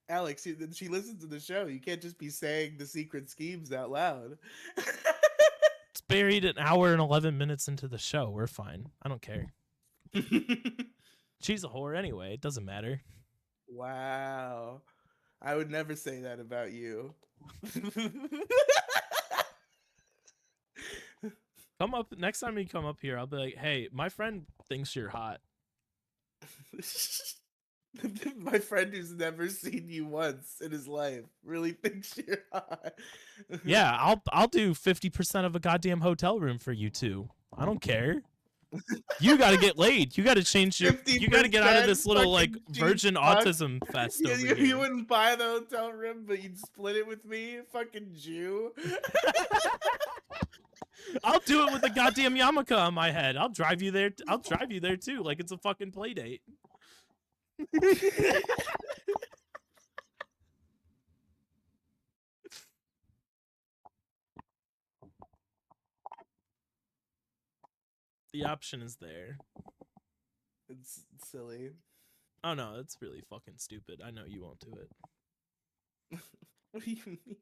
Speaker 1: Alex, she listens to the show. You can't just be saying the secret schemes out loud.
Speaker 2: It's buried an hour and 11 minutes into the show. We're fine. I don't care. She's a whore anyway. It doesn't matter.
Speaker 1: Wow. I would never say that about you.
Speaker 2: Come up next time you come up here. I'll be like, hey, my friend thinks you're hot.
Speaker 1: My friend who's never seen you once in his life really thinks you're hot.
Speaker 2: Yeah, I'll do 50% of a goddamn hotel room for you two. I don't care. You gotta get laid. You gotta change your. You gotta get out of
Speaker 1: 50%
Speaker 2: this little like
Speaker 1: fucking
Speaker 2: virgin
Speaker 1: cheap fuck.
Speaker 2: autism fest over
Speaker 1: You
Speaker 2: here.
Speaker 1: wouldn't buy the hotel room, but you'd split it with me, fucking Jew.
Speaker 2: I'll do it with a goddamn yarmulke on my head. I'll drive you there. I'll drive you there too, like it's a fucking play date. The option is there.
Speaker 1: It's silly.
Speaker 2: Oh no, that's really fucking stupid. I know you won't do it.
Speaker 1: What do you mean?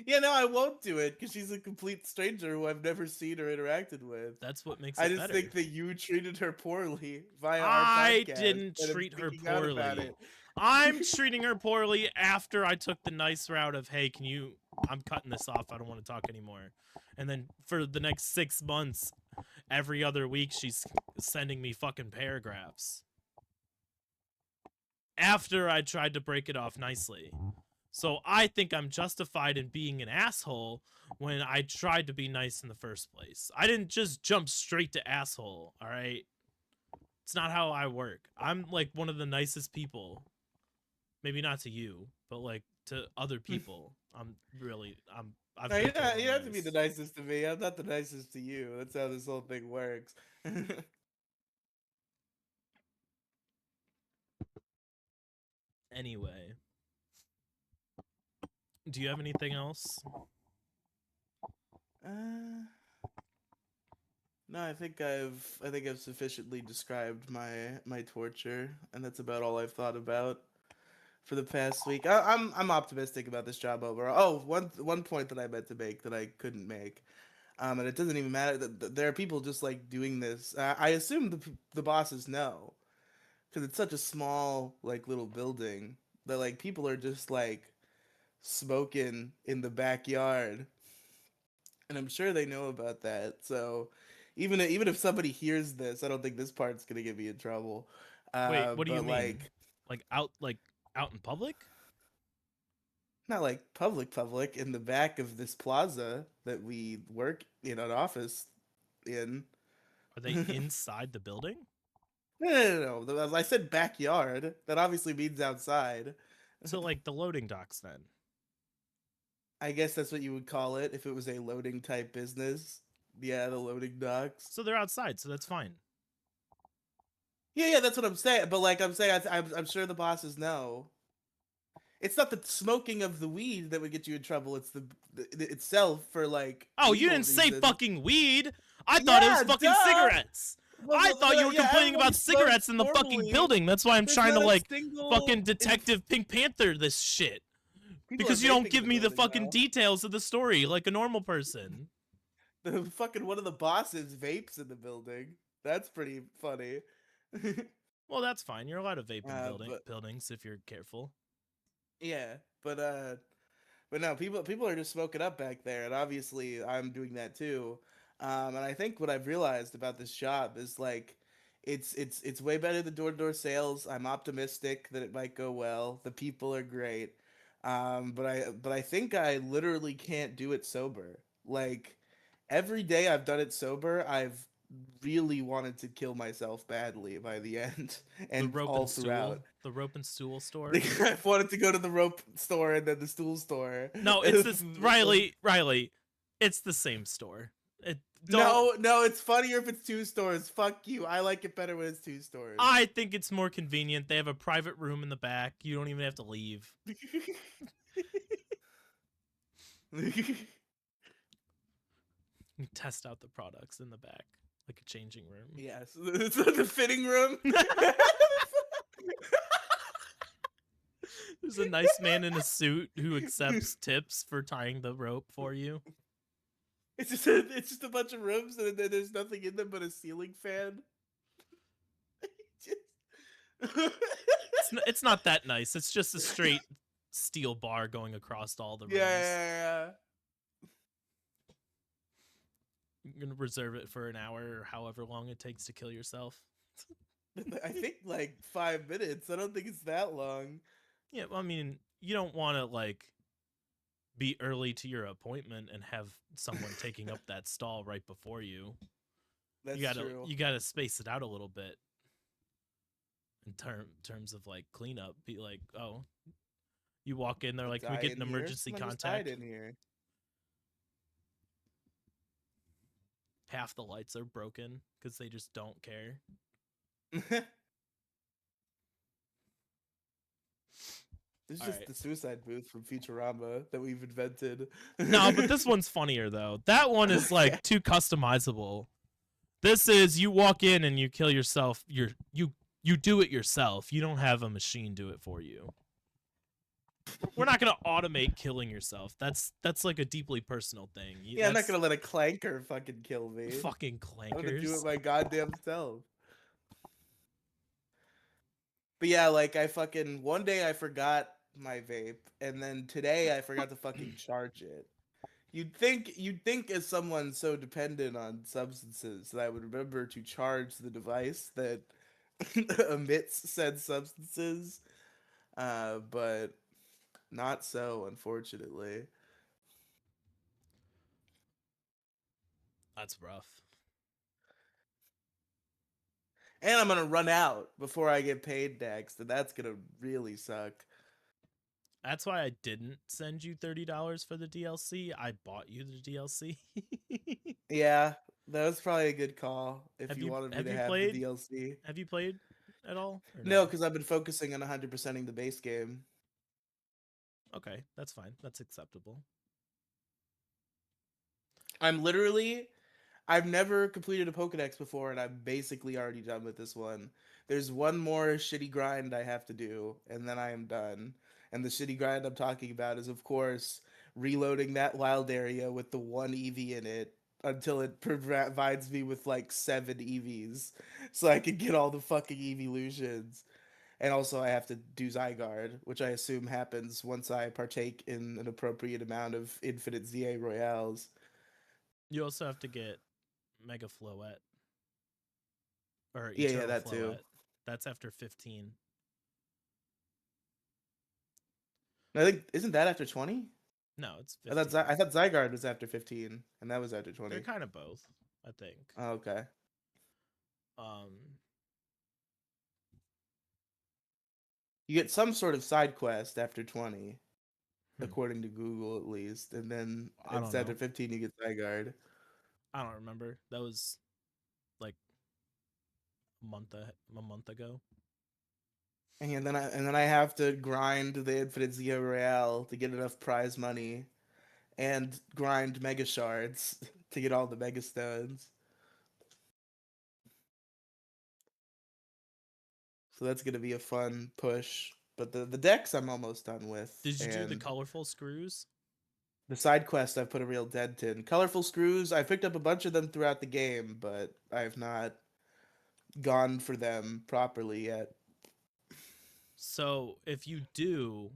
Speaker 1: Yeah, no, I won't do it because she's a complete stranger who I've never seen or interacted with.
Speaker 2: That's what makes
Speaker 1: I
Speaker 2: it
Speaker 1: just
Speaker 2: better.
Speaker 1: think that you treated her poorly via our
Speaker 2: I
Speaker 1: podcast.
Speaker 2: didn't
Speaker 1: and I'm
Speaker 2: treat her
Speaker 1: speaking out about
Speaker 2: poorly.
Speaker 1: it.
Speaker 2: I'm treating her poorly after I took the nice route of, hey, can you, I'm cutting this off. I don't want to talk anymore. And then for the next 6 months, every other week, she's sending me fucking paragraphs. After I tried to break it off nicely. So I think I'm justified in being an asshole when I tried to be nice in the first place. I didn't just jump straight to asshole, all right? It's not how I work. I'm like one of the nicest people. Maybe not to you, but like to other people. I've
Speaker 1: No, you
Speaker 2: become
Speaker 1: have to be
Speaker 2: nice.
Speaker 1: the nicest to me. I'm not the nicest to you. That's how this whole thing works.
Speaker 2: Anyway. Do you have anything else?
Speaker 1: No, I think I've sufficiently described my torture, and that's about all I've thought about for the past week. I'm optimistic about this job overall. Oh, one point that I meant to make that I couldn't make, and it doesn't even matter that there are people just like doing this. I assume the bosses know, because it's such a small like little building that like people are just like smoking in the backyard, and I'm sure they know about that. So even if somebody hears this, I don't think this part's gonna get me in trouble.
Speaker 2: Wait, what do you
Speaker 1: But
Speaker 2: mean? Like out in public?
Speaker 1: not like public in the back of this plaza that we work in an office in.
Speaker 2: Are they inside the building?
Speaker 1: No. I said backyard. That obviously means outside.
Speaker 2: So like the loading docks then.
Speaker 1: I guess that's what you would call it if it was a loading type business. Yeah, the loading docks.
Speaker 2: So they're outside, so that's fine.
Speaker 1: Yeah, that's what I'm saying. But like I'm saying, I'm sure the bosses know. It's not the smoking of the weed that would get you in trouble. It's the itself for like.
Speaker 2: Oh, you
Speaker 1: legal
Speaker 2: didn't say
Speaker 1: reasons.
Speaker 2: fucking weed. I thought it was
Speaker 1: Yeah,
Speaker 2: fucking
Speaker 1: duh!
Speaker 2: cigarettes. I thought you were
Speaker 1: Yeah,
Speaker 2: complaining
Speaker 1: everybody
Speaker 2: about cigarettes
Speaker 1: smokes
Speaker 2: in the fucking
Speaker 1: normally.
Speaker 2: building. That's why I'm
Speaker 1: There's
Speaker 2: trying to
Speaker 1: not a
Speaker 2: like
Speaker 1: single
Speaker 2: fucking Detective Pink Panther this shit.
Speaker 1: People
Speaker 2: Because
Speaker 1: are
Speaker 2: you don't
Speaker 1: vaping
Speaker 2: give
Speaker 1: in
Speaker 2: me the
Speaker 1: building,
Speaker 2: fucking
Speaker 1: though.
Speaker 2: details of the story like a normal person.
Speaker 1: The fucking one of the bosses vapes in the building. That's pretty funny.
Speaker 2: Well, that's fine. You're allowed to vape in
Speaker 1: But
Speaker 2: buildings if you're careful.
Speaker 1: yeah, but no, people are just smoking up back there, and obviously I'm doing that too. And I think what I've realized about this job is like, it's way better than door-to-door sales. I'm optimistic that it might go well. The people are great, but I think I literally can't do it sober. Like every day I've done it sober, I've really wanted to kill myself badly by the end, and all throughout.
Speaker 2: The rope and stool store.
Speaker 1: I've wanted to go to the rope store and then the stool store.
Speaker 2: No, it's this Riley. It's the same store.
Speaker 1: No, it's funnier if it's two stores. Fuck you. I like it better when it's two stores.
Speaker 2: I think it's more convenient. They have a private room in the back. You don't even have to leave. You test out the products in the back, like a changing room.
Speaker 1: Yes, it's the fitting room.
Speaker 2: There's a nice man in a suit who accepts tips for tying the rope for you.
Speaker 1: It's just a bunch of rooms and then there's nothing in them but a ceiling fan.
Speaker 2: It's not that nice. It's just a straight steel bar going across all the rooms.
Speaker 1: Yeah.
Speaker 2: You're gonna reserve it for an hour or however long it takes to kill yourself.
Speaker 1: I think like 5 minutes. I don't think it's that long.
Speaker 2: Yeah, well, I mean, you don't want to like be early to your appointment and have someone taking up that stall right before you.
Speaker 1: That's true.
Speaker 2: you gotta space it out a little bit in terms of like cleanup. Be like, oh, you walk in, they're like, can we
Speaker 1: Die
Speaker 2: get
Speaker 1: in
Speaker 2: an
Speaker 1: here.
Speaker 2: emergency
Speaker 1: Someone just died
Speaker 2: contact?
Speaker 1: in here.
Speaker 2: Half the lights are broken because they just don't care.
Speaker 1: It's
Speaker 2: All
Speaker 1: just
Speaker 2: right.
Speaker 1: the suicide booth from Futurama that we've invented.
Speaker 2: No, but this one's funnier though. That one is like too customizable. This is you walk in and you kill yourself. You do it yourself. You don't have a machine do it for you. We're not gonna automate killing yourself. That's like a deeply personal thing.
Speaker 1: Yeah, I'm not
Speaker 2: That's
Speaker 1: gonna let a clanker fucking kill me.
Speaker 2: fucking
Speaker 1: I'm gonna do it
Speaker 2: clankers.
Speaker 1: my goddamn self. But yeah, like I fucking one day I forgot my vape, and then today I forgot to fucking charge it. You'd think as someone so dependent on substances that I would remember to charge the device that emits said substances, but not so, unfortunately.
Speaker 2: That's rough.
Speaker 1: And I'm gonna run out before I get paid next, and that's gonna really suck.
Speaker 2: That's why I didn't send you $30 for the DLC. I bought you the DLC.
Speaker 1: Yeah, that was probably a good call if
Speaker 2: have
Speaker 1: you
Speaker 2: you
Speaker 1: wanted me
Speaker 2: have
Speaker 1: to
Speaker 2: you
Speaker 1: have the
Speaker 2: played?
Speaker 1: DLC.
Speaker 2: Have you played at all or
Speaker 1: No,
Speaker 2: no?
Speaker 1: because I've been focusing on 100%ing the base game.
Speaker 2: Okay, that's fine. That's acceptable.
Speaker 1: I'm literally I've never completed a Pokedex before, and I'm basically already done with this one. There's one more shitty grind I have to do, and then I am done. And the shitty grind I'm talking about is, of course, reloading that wild area with the one EV in it until it provides me with like 7 EVs, so I can get all the fucking evolutions. And also, I have to do Zygarde, which I assume happens once I partake in an appropriate amount of infinite ZA Royales.
Speaker 2: You also have to get Mega Floette or
Speaker 1: Yeah, yeah,
Speaker 2: Eternal
Speaker 1: that too.
Speaker 2: Floette. That's after 15.
Speaker 1: I think isn't that after 20?
Speaker 2: No, it's
Speaker 1: I
Speaker 2: 15.
Speaker 1: thought I thought Zygarde was after 15, and that was after
Speaker 2: They're
Speaker 1: 20.
Speaker 2: kind of both, I think.
Speaker 1: Oh, okay.
Speaker 2: Um,
Speaker 1: You get some sort of side quest after 20,
Speaker 2: hmm,
Speaker 1: according to Google at least, and then
Speaker 2: I
Speaker 1: it's
Speaker 2: don't
Speaker 1: after
Speaker 2: know.
Speaker 1: 15 you get Zygarde.
Speaker 2: I don't remember. That was like a month ago.
Speaker 1: And then I have to grind the Infinite Zia Royale to get enough prize money, and grind Mega Shards to get all the Mega Stones. So that's gonna be a fun push. But the decks I'm almost done with,
Speaker 2: Did you do the
Speaker 1: and
Speaker 2: colorful screws?
Speaker 1: the side quest I've put a real dent in. Colorful screws, I picked up a bunch of them throughout the game, but I've not gone for them properly yet.
Speaker 2: So if you do,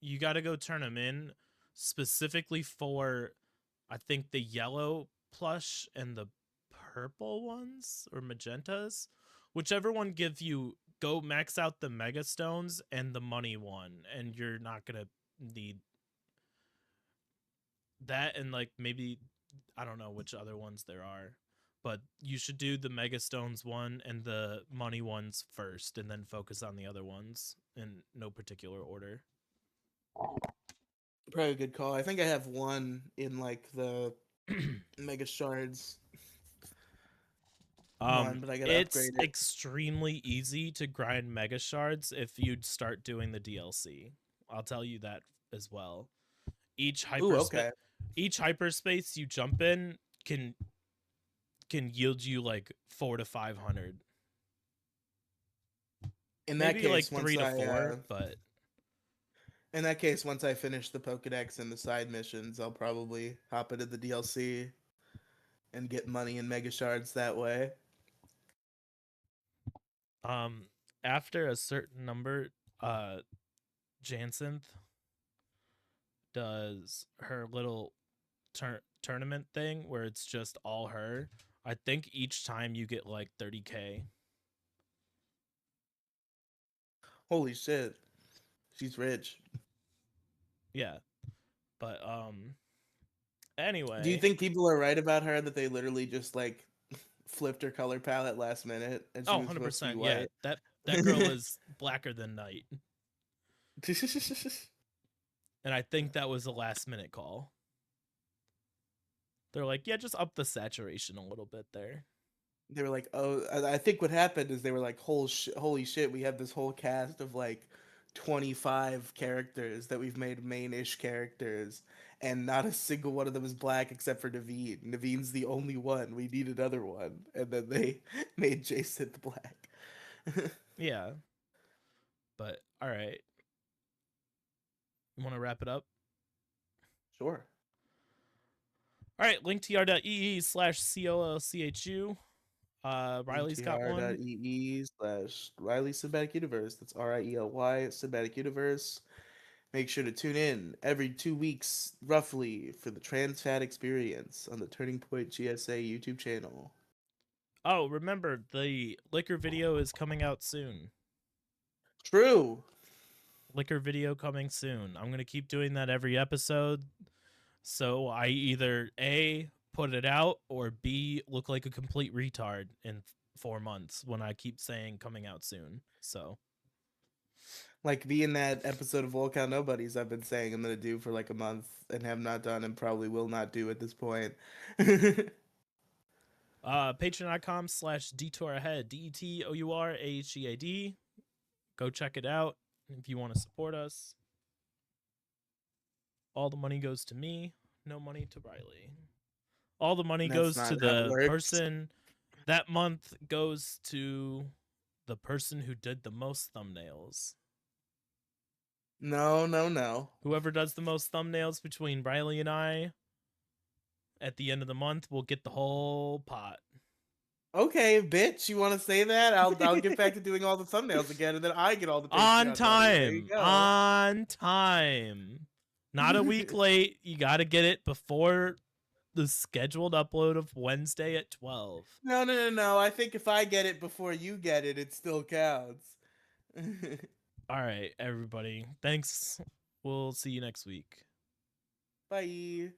Speaker 2: you got to go turn them in specifically for, I think, the yellow plush and the purple ones or magentas. Whichever one gives you, go max out the mega stones and the money one, and you're not going to need that. And like maybe, I don't know which other ones there are. But you should do the Mega Stones one and the money ones first, and then focus on the other ones in no particular order.
Speaker 1: Probably a good call. I think I have one in like the Mega Shards one, but I gotta
Speaker 2: It's
Speaker 1: upgrade it.
Speaker 2: extremely easy to grind Mega Shards if you'd start doing the DLC. I'll tell you that as well. Each
Speaker 1: Ooh,
Speaker 2: hyperspace,
Speaker 1: okay.
Speaker 2: each hyperspace you jump in can yield you like 400 to 500.
Speaker 1: In that
Speaker 2: Maybe like
Speaker 1: case,
Speaker 2: three to four, but
Speaker 1: once I finish the Pokedex and the side missions, I'll probably hop into the DLC and get money in Mega Shards that way.
Speaker 2: um after a certain number, uh Jansenth does her little tournament thing where it's just all her. I think each time you get like 30K.
Speaker 1: Holy shit. She's rich.
Speaker 2: Yeah. But
Speaker 1: Do you
Speaker 2: anyway,
Speaker 1: think people are right about her that they literally just like flipped her color palette last minute, and she
Speaker 2: Oh,
Speaker 1: was supposed to be
Speaker 2: 100%. Yeah,
Speaker 1: white.
Speaker 2: that girl is blacker than night. And I think that was a last minute call. They're like, yeah, just up the saturation a little bit there.
Speaker 1: They were like, "Oh, I think what happened is they were like, holy shit, we have this whole cast of like 25 characters that we've made main-ish characters, and not a single one of them is black except for Naveen. Naveen's the only one. We need another one." And then they made Jason black.
Speaker 2: Yeah. But all right. You want to wrap it up?
Speaker 1: Sure.
Speaker 2: All right, linktr.ee/COLCHU. Riley's got one.
Speaker 1: linktr.ee/Riley Cinematic Universe. That's RIELY Cinematic Universe. Make sure to tune in every 2 weeks, roughly, for the Trans Fat Experience on the Turning Point GSA YouTube channel.
Speaker 2: Oh, remember, the liquor video is coming out soon.
Speaker 1: True.
Speaker 2: Liquor video coming soon. I'm going to keep doing that every episode. So I either A, put it out, or B, look like a complete retard in 4 months when I keep saying coming out soon. So,
Speaker 1: Like being that episode of Volcano Nobodies I've been saying I'm going to do for like a month and have not done and probably will not do at this point.
Speaker 2: patreon.com/Detour Ahead, DETOURAHEAD. Go check it out if you want to support us. All the money goes to me, no money to Riley. All the money
Speaker 1: That's
Speaker 2: goes
Speaker 1: not
Speaker 2: to
Speaker 1: how it
Speaker 2: the
Speaker 1: works.
Speaker 2: person. That month goes to the person who did the most thumbnails.
Speaker 1: No.
Speaker 2: Whoever does the most thumbnails between Riley and I at the end of the month will get the whole pot.
Speaker 1: Okay, bitch, you want to say that? I'll get back to doing all the thumbnails again, and then I get all the
Speaker 2: On
Speaker 1: Patreon money. There you
Speaker 2: time.
Speaker 1: go.
Speaker 2: On time. Not a week late. You got to get it before the scheduled upload of Wednesday at 12.
Speaker 1: No. I think if I get it before you get it, it still counts.
Speaker 2: All right, everybody. Thanks. We'll see you next week.
Speaker 1: Bye.